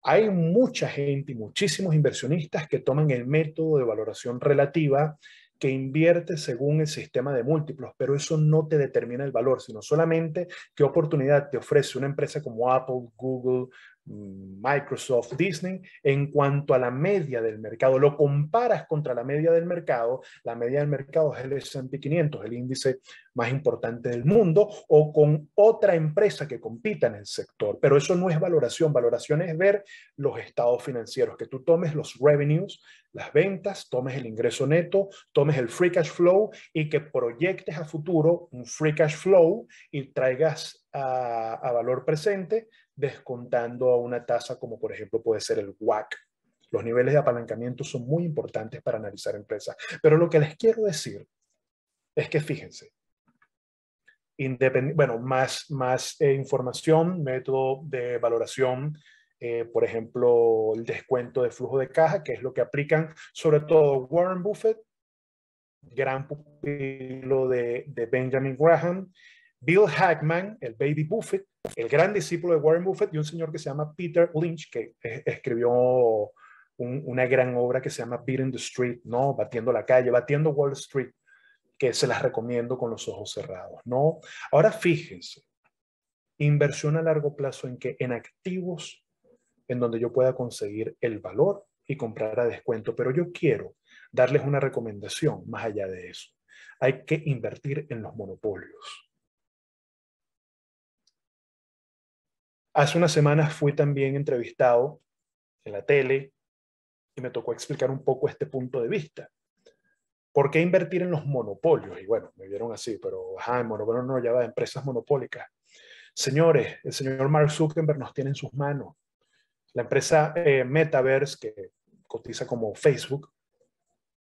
Hay mucha gente y muchísimos inversionistas que toman el método de valoración relativa que invierte según el sistema de múltiplos, pero eso no te determina el valor, sino solamente qué oportunidad te ofrece una empresa como Apple, Google, Microsoft, Disney, en cuanto a la media del mercado. Lo comparas contra la media del mercado es el S&P 500, el índice más importante del mundo, o con otra empresa que compita en el sector. Pero eso no es valoración. Valoración es ver los estados financieros, que tú tomes los revenues, las ventas, tomes el ingreso neto, tomes el free cash flow y que proyectes a futuro un free cash flow y traigas a valor presente descontando a una tasa como por ejemplo puede ser el WACC. Los niveles de apalancamiento son muy importantes para analizar empresas. Pero lo que les quiero decir es que fíjense, bueno, más información, método de valoración, por ejemplo, el descuento de flujo de caja, que es lo que aplican sobre todo Warren Buffett, gran pupilo de Benjamin Graham, Bill Ackman, el Baby Buffett, el gran discípulo de Warren Buffett, y un señor que se llama Peter Lynch, que escribió una gran obra que se llama Beating the Street, ¿no? Batiendo la calle, batiendo Wall Street, que se las recomiendo con los ojos cerrados, ¿no? Ahora fíjense, inversión a largo plazo en activos en donde yo pueda conseguir el valor y comprar a descuento, pero yo quiero darles una recomendación más allá de eso. Hay que invertir en los monopolios. Hace unas semanas fui también entrevistado en la tele y me tocó explicar un poco este punto de vista. ¿Por qué invertir en los monopolios? Y bueno, me vieron así, pero el monopolio no lleva de empresas monopólicas. Señores, el señor Mark Zuckerberg nos tiene en sus manos. La empresa Metaverse, que cotiza como Facebook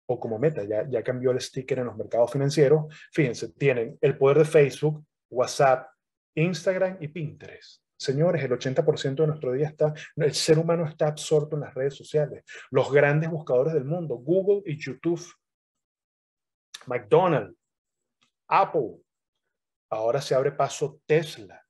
o como Meta, ya cambió el sticker en los mercados financieros. Fíjense, tienen el poder de Facebook, WhatsApp, Instagram y Pinterest. Señores, el 80% de nuestro día el ser humano está absorto en las redes sociales. Los grandes buscadores del mundo, Google y YouTube, McDonald's, Apple, ahora se abre paso Tesla.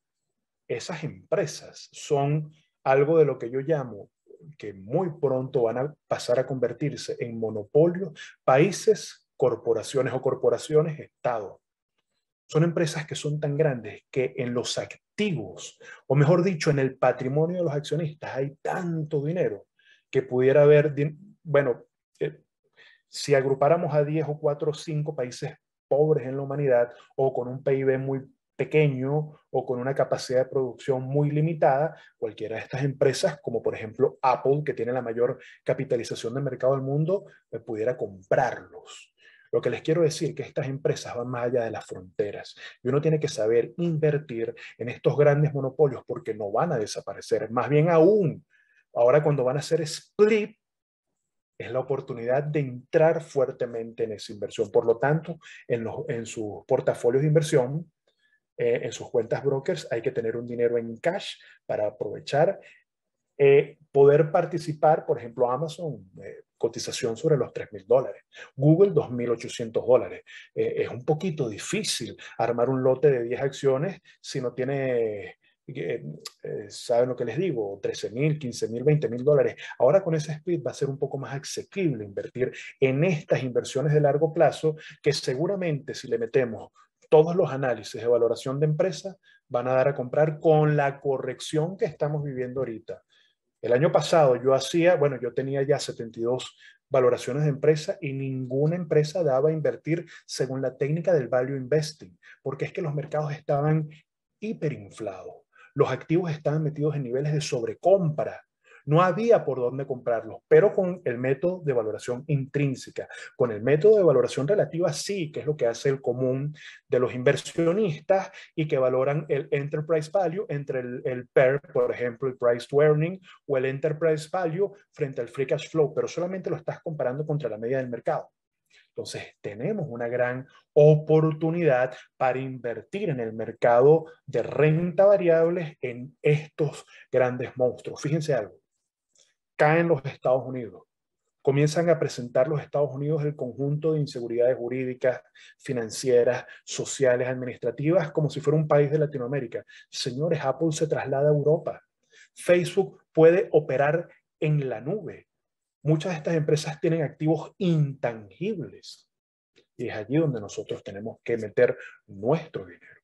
Esas empresas son algo de lo que yo llamo que muy pronto van a pasar a convertirse en monopolios, países, corporaciones o corporaciones, Estado. Son empresas que son tan grandes que en los activos, o mejor dicho, en el patrimonio de los accionistas hay tanto dinero que pudiera haber, bueno, si agrupáramos a 10 o 4 o 5 países pobres en la humanidad o con un PIB muy pequeño o con una capacidad de producción muy limitada, cualquiera de estas empresas, como por ejemplo Apple, que tiene la mayor capitalización de mercado del mundo, pudiera comprarlos. Lo que les quiero decir es que estas empresas van más allá de las fronteras y uno tiene que saber invertir en estos grandes monopolios porque no van a desaparecer. Más bien aún, ahora cuando van a hacer split, es la oportunidad de entrar fuertemente en esa inversión. Por lo tanto, en sus portafolios de inversión, en sus cuentas brokers, hay que tener un dinero en cash para aprovechar, poder participar, por ejemplo, Amazon, cotización sobre los $3,000, Google $2,800. Es un poquito difícil armar un lote de 10 acciones si no tiene ¿saben lo que les digo? 13,000, 15,000, $20,000. Ahora con ese split va a ser un poco más asequible invertir en estas inversiones de largo plazo que seguramente si le metemos todos los análisis de valoración de empresa van a dar a comprar con la corrección que estamos viviendo ahorita. El año pasado yo tenía ya 72 valoraciones de empresa y ninguna empresa daba a invertir según la técnica del value investing, porque es que los mercados estaban hiperinflados. Los activos estaban metidos en niveles de sobrecompra. No había por dónde comprarlos, pero con el método de valoración intrínseca, con el método de valoración relativa sí, que es lo que hace el común de los inversionistas y que valoran el enterprise value entre el PER, por ejemplo, el price to earning, o el enterprise value frente al free cash flow, pero solamente lo estás comparando contra la media del mercado. Entonces, tenemos una gran oportunidad para invertir en el mercado de renta variable en estos grandes monstruos. Fíjense algo, caen los Estados Unidos, comienzan a presentar los Estados Unidos el conjunto de inseguridades jurídicas, financieras, sociales, administrativas, como si fuera un país de Latinoamérica. Señores, Apple se traslada a Europa. Facebook puede operar en la nube. Muchas de estas empresas tienen activos intangibles y es allí donde nosotros tenemos que meter nuestro dinero.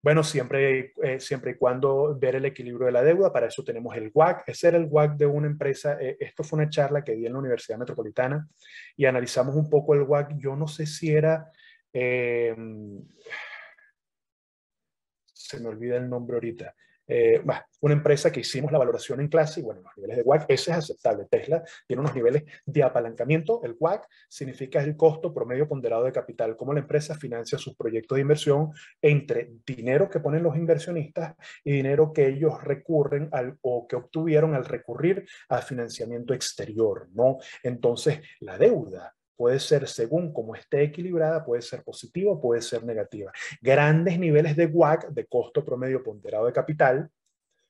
Bueno, siempre y cuando ver el equilibrio de la deuda, para eso tenemos el WACC. Ese era el WACC de una empresa. Esto fue una charla que di en la Universidad Metropolitana y analizamos un poco el WACC. Yo no sé si era, eh, se me olvida el nombre ahorita. Una empresa que hicimos la valoración en clase y bueno, los niveles de WACC, ese es aceptable. Tesla tiene unos niveles de apalancamiento. El WACC significa el costo promedio ponderado de capital, cómo la empresa financia sus proyectos de inversión entre dinero que ponen los inversionistas y dinero que ellos recurren o que obtuvieron al recurrir al financiamiento exterior, ¿no? Entonces, la deuda puede ser, según cómo esté equilibrada, puede ser positiva o puede ser negativa. Grandes niveles de WACC, de costo promedio ponderado de capital,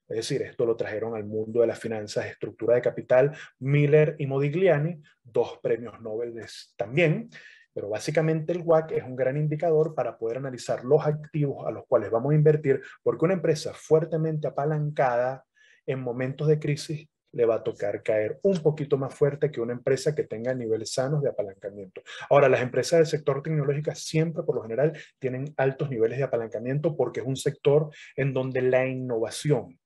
es decir, esto lo trajeron al mundo de las finanzas, estructura de capital, Miller y Modigliani, dos premios Nobel también, pero básicamente el WACC es un gran indicador para poder analizar los activos a los cuales vamos a invertir, porque una empresa fuertemente apalancada en momentos de crisis le va a tocar caer un poquito más fuerte que una empresa que tenga niveles sanos de apalancamiento. Ahora, las empresas del sector tecnológico siempre, por lo general, tienen altos niveles de apalancamiento porque es un sector en donde la innovación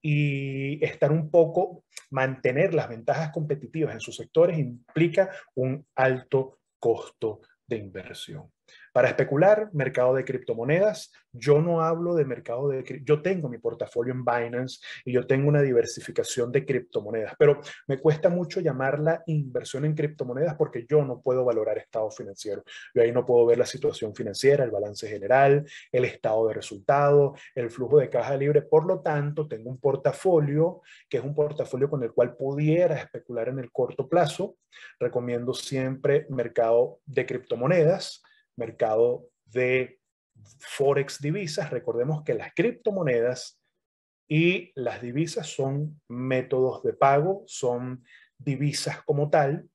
y estar un poco, mantener las ventajas competitivas en sus sectores implica un alto costo de inversión. Para especular, mercado de criptomonedas, yo no hablo de mercado de... Yo tengo mi portafolio en Binance y yo tengo una diversificación de criptomonedas, pero me cuesta mucho llamarla inversión en criptomonedas porque yo no puedo valorar estado financiero. Yo ahí no puedo ver la situación financiera, el balance general, el estado de resultado, el flujo de caja libre. Por lo tanto, tengo un portafolio que es un portafolio con el cual pudiera especular en el corto plazo. Recomiendo siempre mercado de criptomonedas, mercado de Forex divisas. Recordemos que las criptomonedas y las divisas son métodos de pago, son divisas como tal.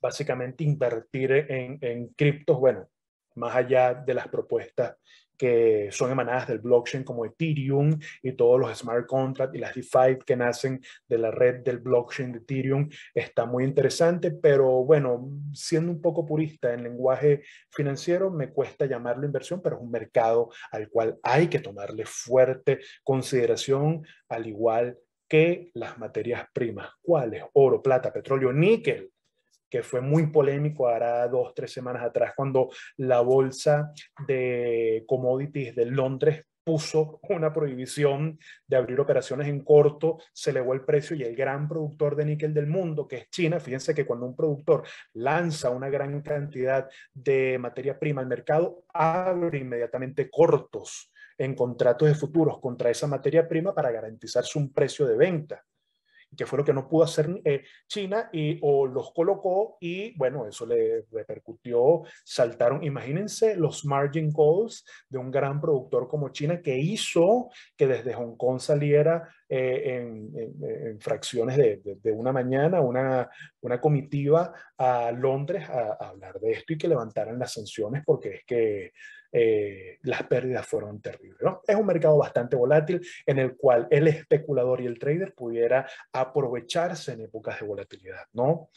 Básicamente invertir en criptos, bueno, más allá de las propuestas que son emanadas del blockchain como Ethereum y todos los smart contracts y las DeFi que nacen de la red del blockchain de Ethereum, está muy interesante, pero bueno, siendo un poco purista en lenguaje financiero, me cuesta llamarlo inversión, pero es un mercado al cual hay que tomarle fuerte consideración, al igual que las materias primas. ¿Cuáles? Oro, plata, petróleo, níquel, que fue muy polémico ahora 2, 3 semanas atrás cuando la bolsa de commodities de Londres puso una prohibición de abrir operaciones en corto, se elevó el precio y el gran productor de níquel del mundo, que es China, fíjense que cuando un productor lanza una gran cantidad de materia prima al mercado, abre inmediatamente cortos en contratos de futuros contra esa materia prima para garantizarse un precio de venta, que fue lo que no pudo hacer China, o los colocó y bueno, eso le repercutió, saltaron, imagínense los margin calls de un gran productor como China que hizo que desde Hong Kong saliera en fracciones de una mañana una comitiva a Londres a hablar de esto y que levantaran las sanciones porque es que las pérdidas fueron terribles, ¿no? Es un mercado bastante volátil en el cual el especulador y el trader pudiera aprovecharse en épocas de volatilidad, ¿no?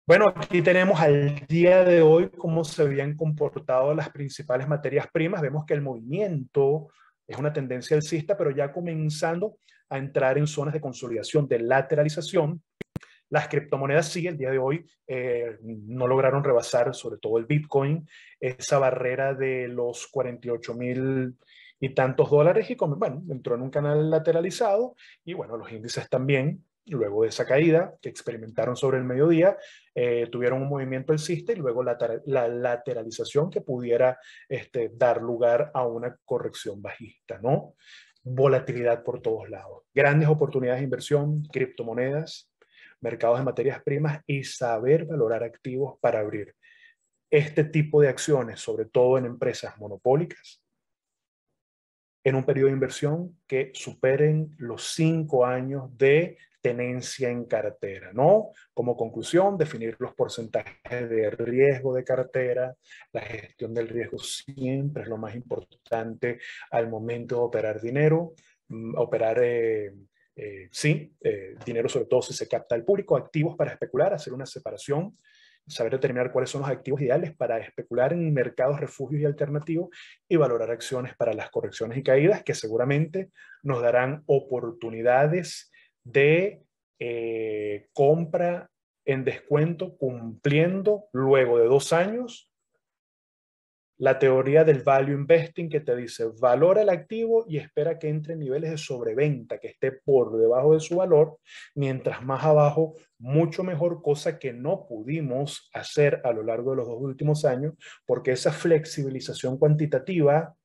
Bueno, aquí tenemos al día de hoy cómo se habían comportado las principales materias primas. Vemos que el movimiento es una tendencia alcista, pero ya comenzando a entrar en zonas de consolidación, de lateralización. Las criptomonedas sí, el día de hoy no lograron rebasar, sobre todo el Bitcoin, esa barrera de los 48,000 y tantos dólares y bueno, entró en un canal lateralizado y bueno, los índices también, luego de esa caída que experimentaron sobre el mediodía, tuvieron un movimiento alcista y luego la lateralización que pudiera dar lugar a una corrección bajista, ¿no? Volatilidad por todos lados. Grandes oportunidades de inversión, criptomonedas, mercados de materias primas y saber valorar activos para abrir este tipo de acciones, sobre todo en empresas monopólicas, en un periodo de inversión que superen los 5 años de tenencia en cartera, ¿no? Como conclusión, definir los porcentajes de riesgo de cartera. La gestión del riesgo siempre es lo más importante al momento de operar dinero. Operar, sí, dinero sobre todo si se capta al público, activos para especular, hacer una separación saber determinar cuáles son los activos ideales para especular en mercados, refugios y alternativos y valorar acciones para las correcciones y caídas que seguramente nos darán oportunidades de compra en descuento cumpliendo luego de 2 años la teoría del value investing que te dice valora el activo y espera que entre en niveles de sobreventa, que esté por debajo de su valor, mientras más abajo, mucho mejor, cosa que no pudimos hacer a lo largo de los 2 últimos años, porque esa flexibilización cuantitativa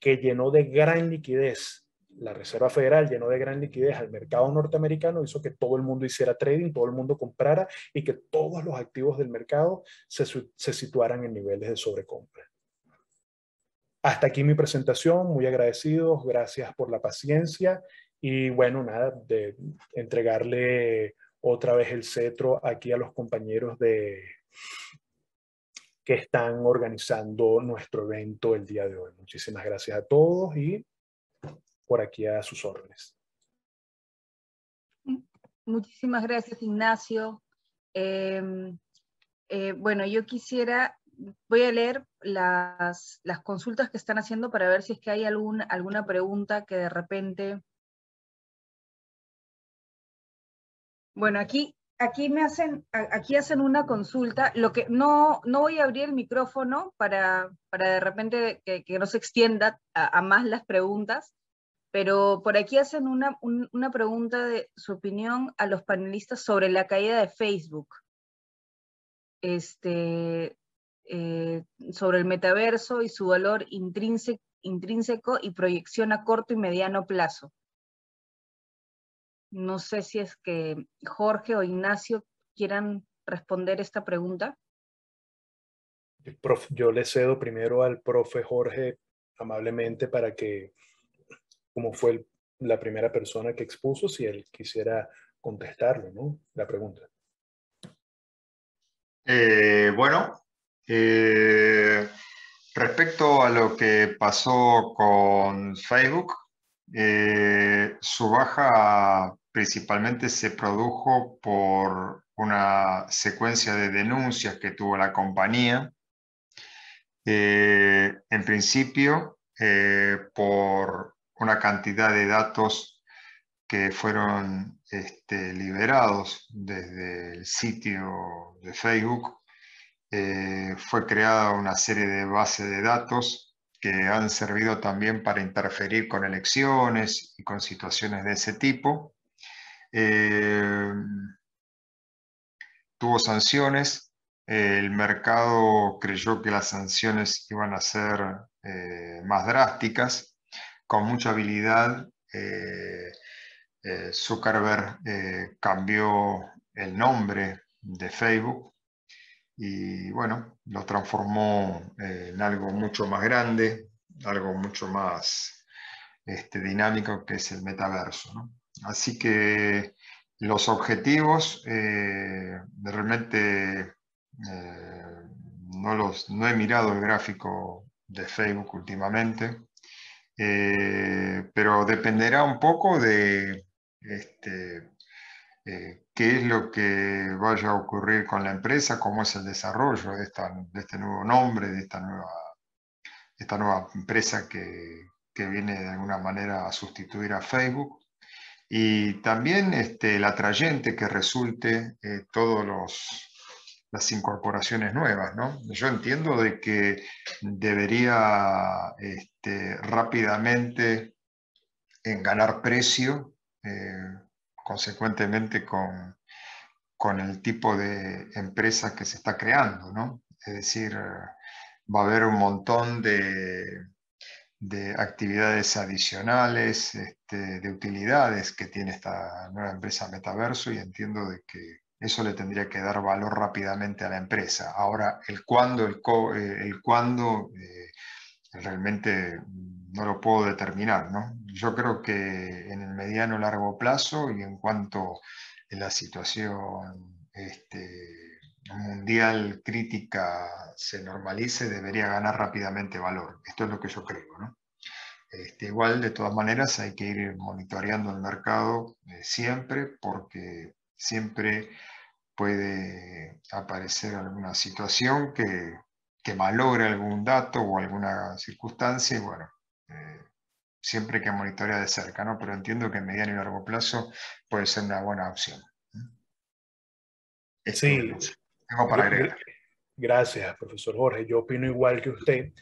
que llenó de gran liquidez la Reserva Federal, llenó de gran liquidez al mercado norteamericano, hizo que todo el mundo hiciera trading, todo el mundo comprara y que todos los activos del mercado se situaran en niveles de sobrecompra. Hasta aquí mi presentación, muy agradecidos, gracias por la paciencia y bueno, nada, de entregarle otra vez el cetro aquí a los compañeros que están organizando nuestro evento el día de hoy. Muchísimas gracias a todos y por aquí a sus órdenes. Muchísimas gracias, Ignacio. Bueno, yo voy a leer las consultas que están haciendo para ver si es que hay alguna pregunta que de repente... Bueno, aquí hacen una consulta. Lo que no voy a abrir el micrófono para de repente que no se extienda a más las preguntas, pero por aquí hacen una pregunta de su opinión a los panelistas sobre la caída de Facebook. Sobre el metaverso y su valor intrínseco y proyección a corto y mediano plazo. No sé si es que Jorge o Ignacio quieran responder esta pregunta. Yo le cedo primero al profe Jorge amablemente para que, como fue la primera persona que expuso, si él quisiera contestarlo, ¿no? La pregunta. Bueno, respecto a lo que pasó con Facebook, su baja principalmente se produjo por una secuencia de denuncias que tuvo la compañía. En principio, por una cantidad de datos que fueron liberados desde el sitio de Facebook. Fue creada una serie de bases de datos que han servido también para interferir con elecciones y con situaciones de ese tipo. Tuvo sanciones. El mercado creyó que las sanciones iban a ser más drásticas. Con mucha habilidad, Zuckerberg cambió el nombre de Facebook y bueno, lo transformó en algo mucho más grande, algo mucho más dinámico, que es el metaverso, ¿no? Así que los objetivos realmente no he mirado el gráfico de Facebook últimamente, pero dependerá un poco de qué es lo que vaya a ocurrir con la empresa, cómo es el desarrollo de este nuevo nombre, de esta nueva empresa que viene de alguna manera a sustituir a Facebook. Y también el atrayente que resulte todas las incorporaciones nuevas, ¿no? Yo entiendo de que debería rápidamente en ganar precio, consecuentemente con el tipo de empresa que se está creando, ¿no? Es decir, va a haber un montón de actividades adicionales, de utilidades que tiene esta nueva empresa Metaverso, y entiendo de que eso le tendría que dar valor rápidamente a la empresa. Ahora, el cuándo, realmente no lo puedo determinar, ¿no? Yo creo que en el mediano largo plazo y en cuanto la situación mundial crítica se normalice, debería ganar rápidamente valor. Esto es lo que yo creo, ¿no? Igual, de todas maneras, hay que ir monitoreando el mercado siempre, porque siempre puede aparecer alguna situación que malogre algún dato o alguna circunstancia, y bueno, siempre hay que monitorear de cerca, ¿no? Pero entiendo que en mediano y largo plazo puede ser una buena opción. Esto Sí, es lo que tengo para agregar. gracias, profesor Jorge. Yo opino igual que usted.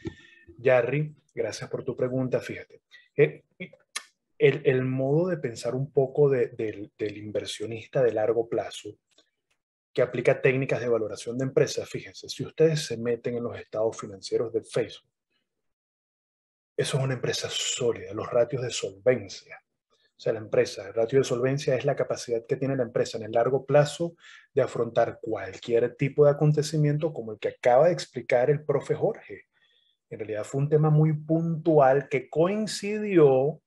Yarry, gracias por tu pregunta. Fíjate, eh, el modo de pensar un poco del inversionista de largo plazo que aplica técnicas de valoración de empresas, fíjense, si ustedes se meten en los estados financieros de Facebook, eso es una empresa sólida, los ratios de solvencia. O sea, la empresa, el ratio de solvencia es la capacidad que tiene la empresa en el largo plazo de afrontar cualquier tipo de acontecimiento como el que acaba de explicar el profe Jorge. En realidad fue un tema muy puntual que coincidió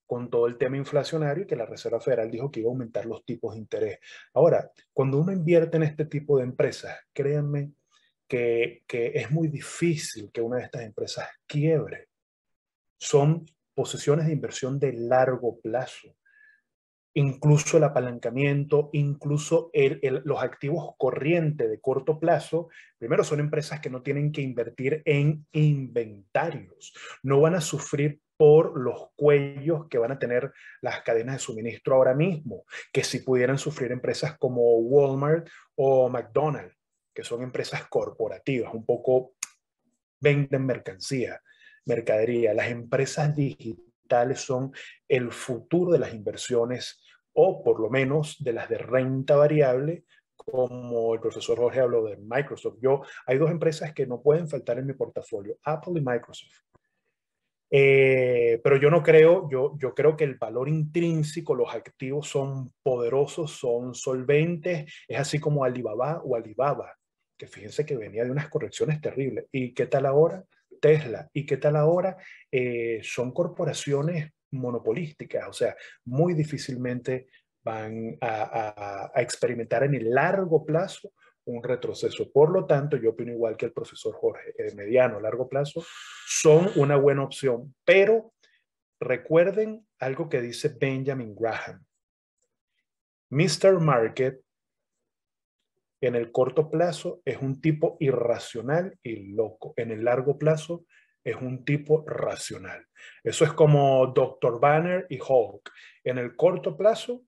con todo el tema inflacionario y que la Reserva Federal dijo que iba a aumentar los tipos de interés. Ahora, cuando uno invierte en este tipo de empresas, créanme que es muy difícil que una de estas empresas quiebre. Son posiciones de inversión de largo plazo. Incluso el apalancamiento, incluso los activos corrientes de corto plazo, primero son empresas que no tienen que invertir en inventarios, no van a sufrir por los cuellos que van a tener las cadenas de suministro ahora mismo, que si pudieran sufrir empresas como Walmart o McDonald's, que son empresas corporativas, un poco venden mercancía, mercadería. Las empresas digitales son el futuro de las inversiones o por lo menos de las de renta variable, como el profesor Jorge habló de Microsoft. Hay dos empresas que no pueden faltar en mi portafolio, Apple y Microsoft. Pero yo no creo, yo creo que el valor intrínseco, los activos son poderosos, son solventes, es así como Alibaba o Alibaba, que fíjense que venía de unas correcciones terribles. ¿Y qué tal ahora? Tesla. ¿Y qué tal ahora? Son corporaciones monopolísticas, o sea, muy difícilmente van a experimentar en el largo plazo un retroceso. Por lo tanto, yo opino igual que el profesor Jorge, mediano, largo plazo, son una buena opción, pero recuerden algo que dice Benjamin Graham. Mr. Market en el corto plazo es un tipo irracional y loco. En el largo plazo es un tipo racional. Eso es como Dr. Banner y Hulk. En el corto plazo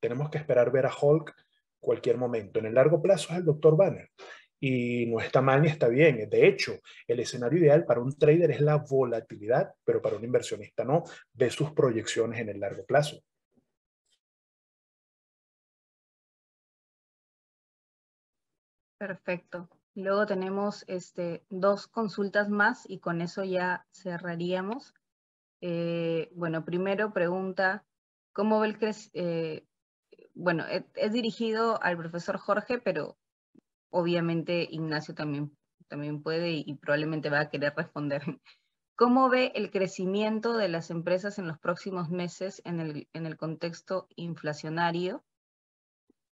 tenemos que esperar ver a Hulk cualquier momento. En el largo plazo es el Dr. Banner. Y no está mal ni está bien. De hecho, el escenario ideal para un trader es la volatilidad, pero para un inversionista no. Ve sus proyecciones en el largo plazo. Perfecto. Luego tenemos dos consultas más y con eso ya cerraríamos. Bueno, primero pregunta, ¿cómo ve el crecimiento? Bueno, es dirigido al profesor Jorge, pero obviamente Ignacio también puede y probablemente va a querer responder. ¿Cómo ve el crecimiento de las empresas en los próximos meses en el contexto inflacionario?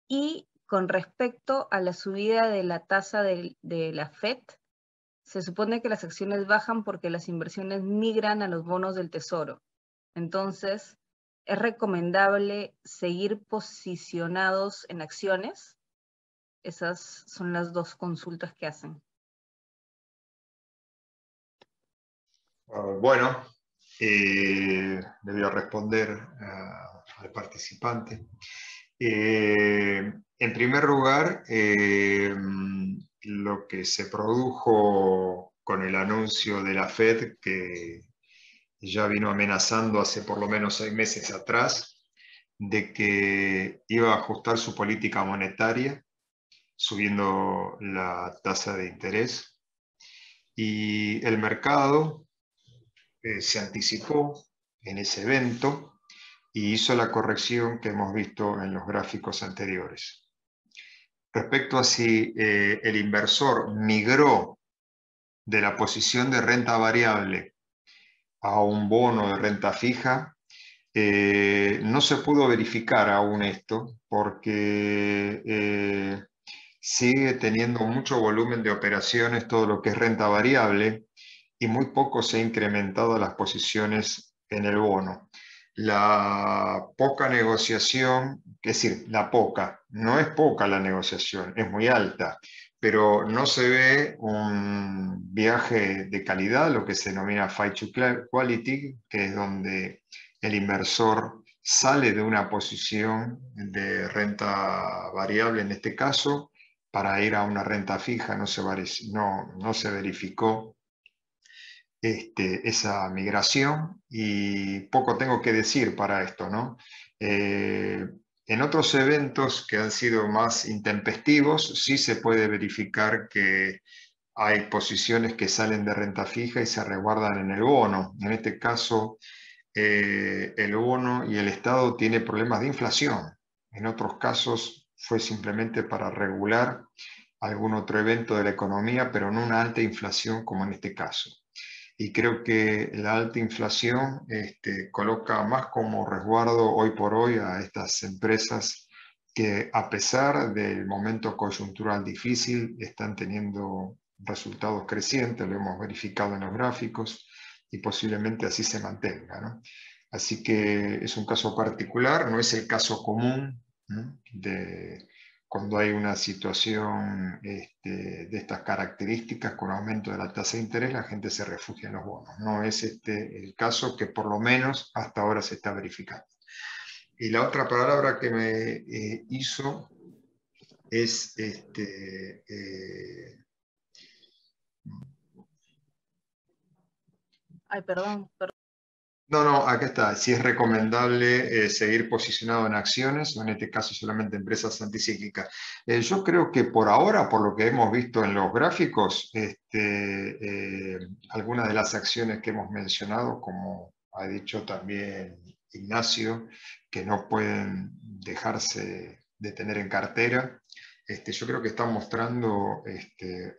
Y con respecto a la subida de la tasa de la FED, se supone que las acciones bajan porque las inversiones migran a los bonos del tesoro. Entonces, ¿es recomendable seguir posicionados en acciones? Esas son las dos consultas que hacen. Bueno, le voy a responder al participante. En primer lugar, lo que se produjo con el anuncio de la FED, que ya vino amenazando hace por lo menos 6 meses atrás, de que iba a ajustar su política monetaria, subiendo la tasa de interés. Y el mercado se anticipó en ese evento y hizo la corrección que hemos visto en los gráficos anteriores. Respecto a si el inversor migró de la posición de renta variable a un bono de renta fija, no se pudo verificar aún esto porque sigue teniendo mucho volumen de operaciones todo lo que es renta variable y muy poco se ha incrementado las posiciones en el bono. la poca negociación, es decir, no es poca la negociación, es muy alta, pero no se ve un viaje de calidad, lo que se denomina Fight to Quality, que es donde el inversor sale de una posición de renta variable en este caso para ir a una renta fija. No se verificó esa migración, y poco tengo que decir para esto, ¿no? En otros eventos que han sido más intempestivos, sí se puede verificar que hay posiciones que salen de renta fija y se resguardan en el bono. En este caso, el bono y el Estado tiene problemas de inflación. En otros casos fue simplemente para regular algún otro evento de la economía, pero no una alta inflación como en este caso. Y creo que la alta inflación coloca más como resguardo hoy por hoy a estas empresas que, a pesar del momento coyuntural difícil, están teniendo resultados crecientes, lo hemos verificado en los gráficos, y posiblemente así se mantenga, ¿no? Así que es un caso particular, no es el caso común, ¿no? Cuando hay una situación de estas características con aumento de la tasa de interés, la gente se refugia en los bonos. No es el caso que por lo menos hasta ahora se está verificando. Y la otra palabra que me hizo es Ay, perdón. No, acá está. Si es recomendable seguir posicionado en acciones, o en este caso solamente empresas anticíclicas. Yo creo que por ahora, por lo que hemos visto en los gráficos, algunas de las acciones que hemos mencionado, como ha dicho también Ignacio, que no pueden dejarse de tener en cartera, yo creo que están mostrando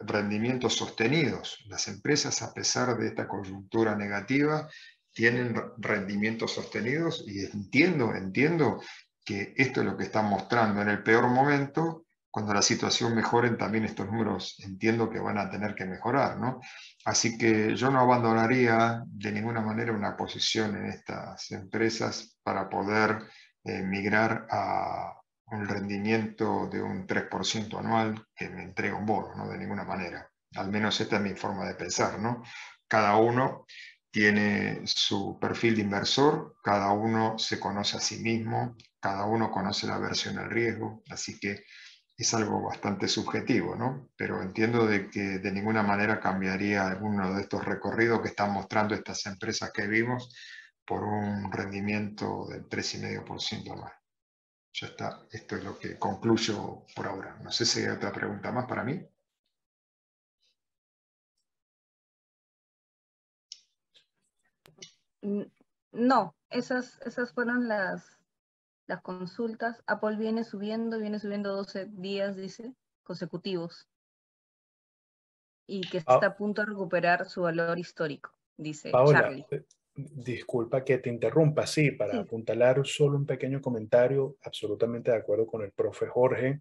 rendimientos sostenidos. Las empresas, a pesar de esta coyuntura negativa, tienen rendimientos sostenidos, y entiendo que esto es lo que están mostrando en el peor momento. Cuando la situación mejore, también estos números entiendo que van a tener que mejorar, ¿no? Así que yo no abandonaría de ninguna manera una posición en estas empresas para poder migrar a un rendimiento de un 3% anual que me entrega un bono, ¿no? De ninguna manera. Al menos esta es mi forma de pensar, ¿no? Cada uno tiene su perfil de inversor, cada uno se conoce a sí mismo, cada uno conoce la aversión al riesgo, así que es algo bastante subjetivo, ¿no? Pero entiendo de que de ninguna manera cambiaría alguno de estos recorridos que están mostrando estas empresas que vimos por un rendimiento del 3,5% más. Ya está, esto es lo que concluyo por ahora. No sé si hay otra pregunta más para mí. No, esas fueron las consultas. Apple viene subiendo 12 días, dice, consecutivos. Y que está a punto de recuperar su valor histórico, dice Paola, Charlie. disculpa que te interrumpa. Sí, para apuntalar solo un pequeño comentario, absolutamente de acuerdo con el profe Jorge.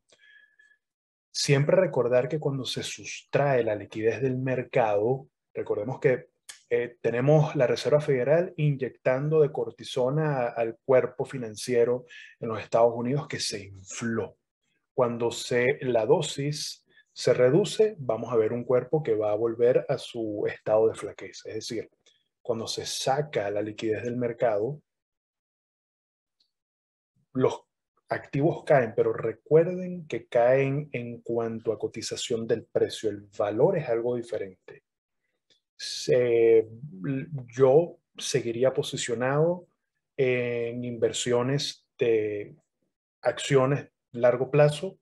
Siempre recordar que cuando se sustrae la liquidez del mercado, recordemos que tenemos la Reserva Federal inyectando de cortisona al cuerpo financiero en los Estados Unidos, que se infló. Cuando la dosis se reduce, vamos a ver un cuerpo que va a volver a su estado de flaqueza. Es decir, cuando se saca la liquidez del mercado, los activos caen, pero recuerden que caen en cuanto a cotización del precio. El valor es algo diferente. Yo seguiría posicionado en inversiones de acciones largo plazo,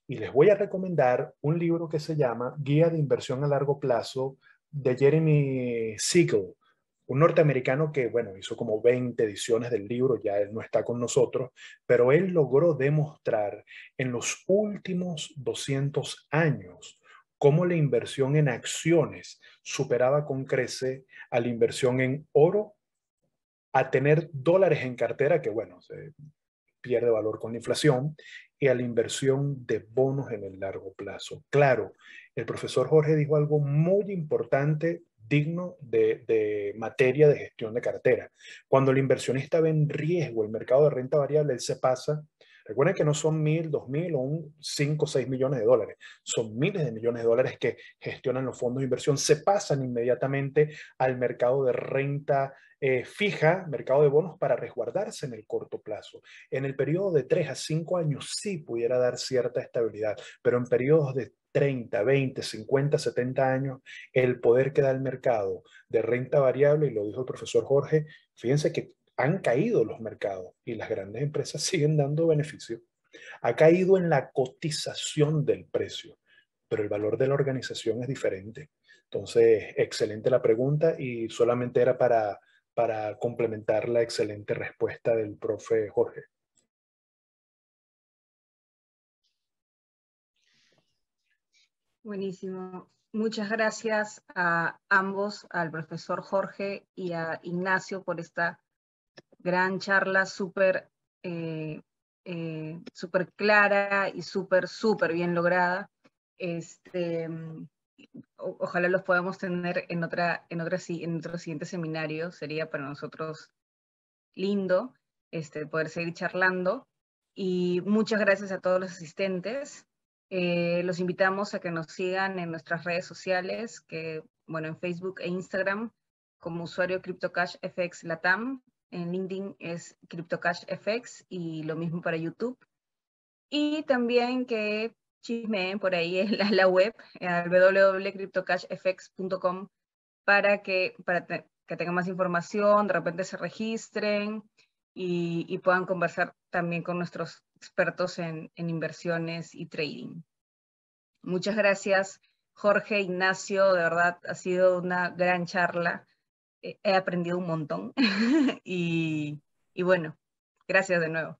y les voy a recomendar un libro que se llama Guía de Inversión a Largo Plazo, de Jeremy Siegel, un norteamericano que, bueno, hizo como 20 ediciones del libro. Ya él no está con nosotros, pero él logró demostrar en los últimos 200 años cómo la inversión en acciones superaba con crece a la inversión en oro, a tener dólares en cartera, que bueno, se pierde valor con la inflación, y a la inversión de bonos en el largo plazo. Claro, el profesor Jorge dijo algo muy importante digno de materia de gestión de cartera. Cuando el inversionista ve en riesgo el mercado de renta variable, él se pasa. Recuerden que no son 1.000, 2.000 o 5 o 6 millones de dólares. Son miles de millones de dólares que gestionan los fondos de inversión. Se pasan inmediatamente al mercado de renta fija, mercado de bonos, para resguardarse en el corto plazo. En el periodo de 3 a 5 años sí pudiera dar cierta estabilidad, pero en periodos de 30, 20, 50, 70 años, el poder que da el mercado de renta variable, y lo dijo el profesor Jorge, fíjense que han caído los mercados y las grandes empresas siguen dando beneficios. Ha caído en la cotización del precio, pero el valor de la organización es diferente. Entonces, excelente la pregunta y solamente era para complementar la excelente respuesta del profe Jorge. Buenísimo. Muchas gracias a ambos, al profesor Jorge y a Ignacio, por esta gran charla súper súper clara y súper bien lograda. Ojalá los podamos tener en otro siguiente seminario. Sería para nosotros lindo poder seguir charlando. Y muchas gracias a todos los asistentes. Los invitamos a que nos sigan en nuestras redes sociales, que, bueno, en Facebook e Instagram, como usuario CryptoCashFX Latam. En LinkedIn es CryptoCashFX y lo mismo para YouTube. Y también que chismeen por ahí en la web, www.cryptocashfx.com, para que tengan más información, de repente se registren y puedan conversar también con nuestros expertos en inversiones y trading. Muchas gracias, Jorge, Ignacio, de verdad ha sido una gran charla. He aprendido un montón y bueno, gracias de nuevo.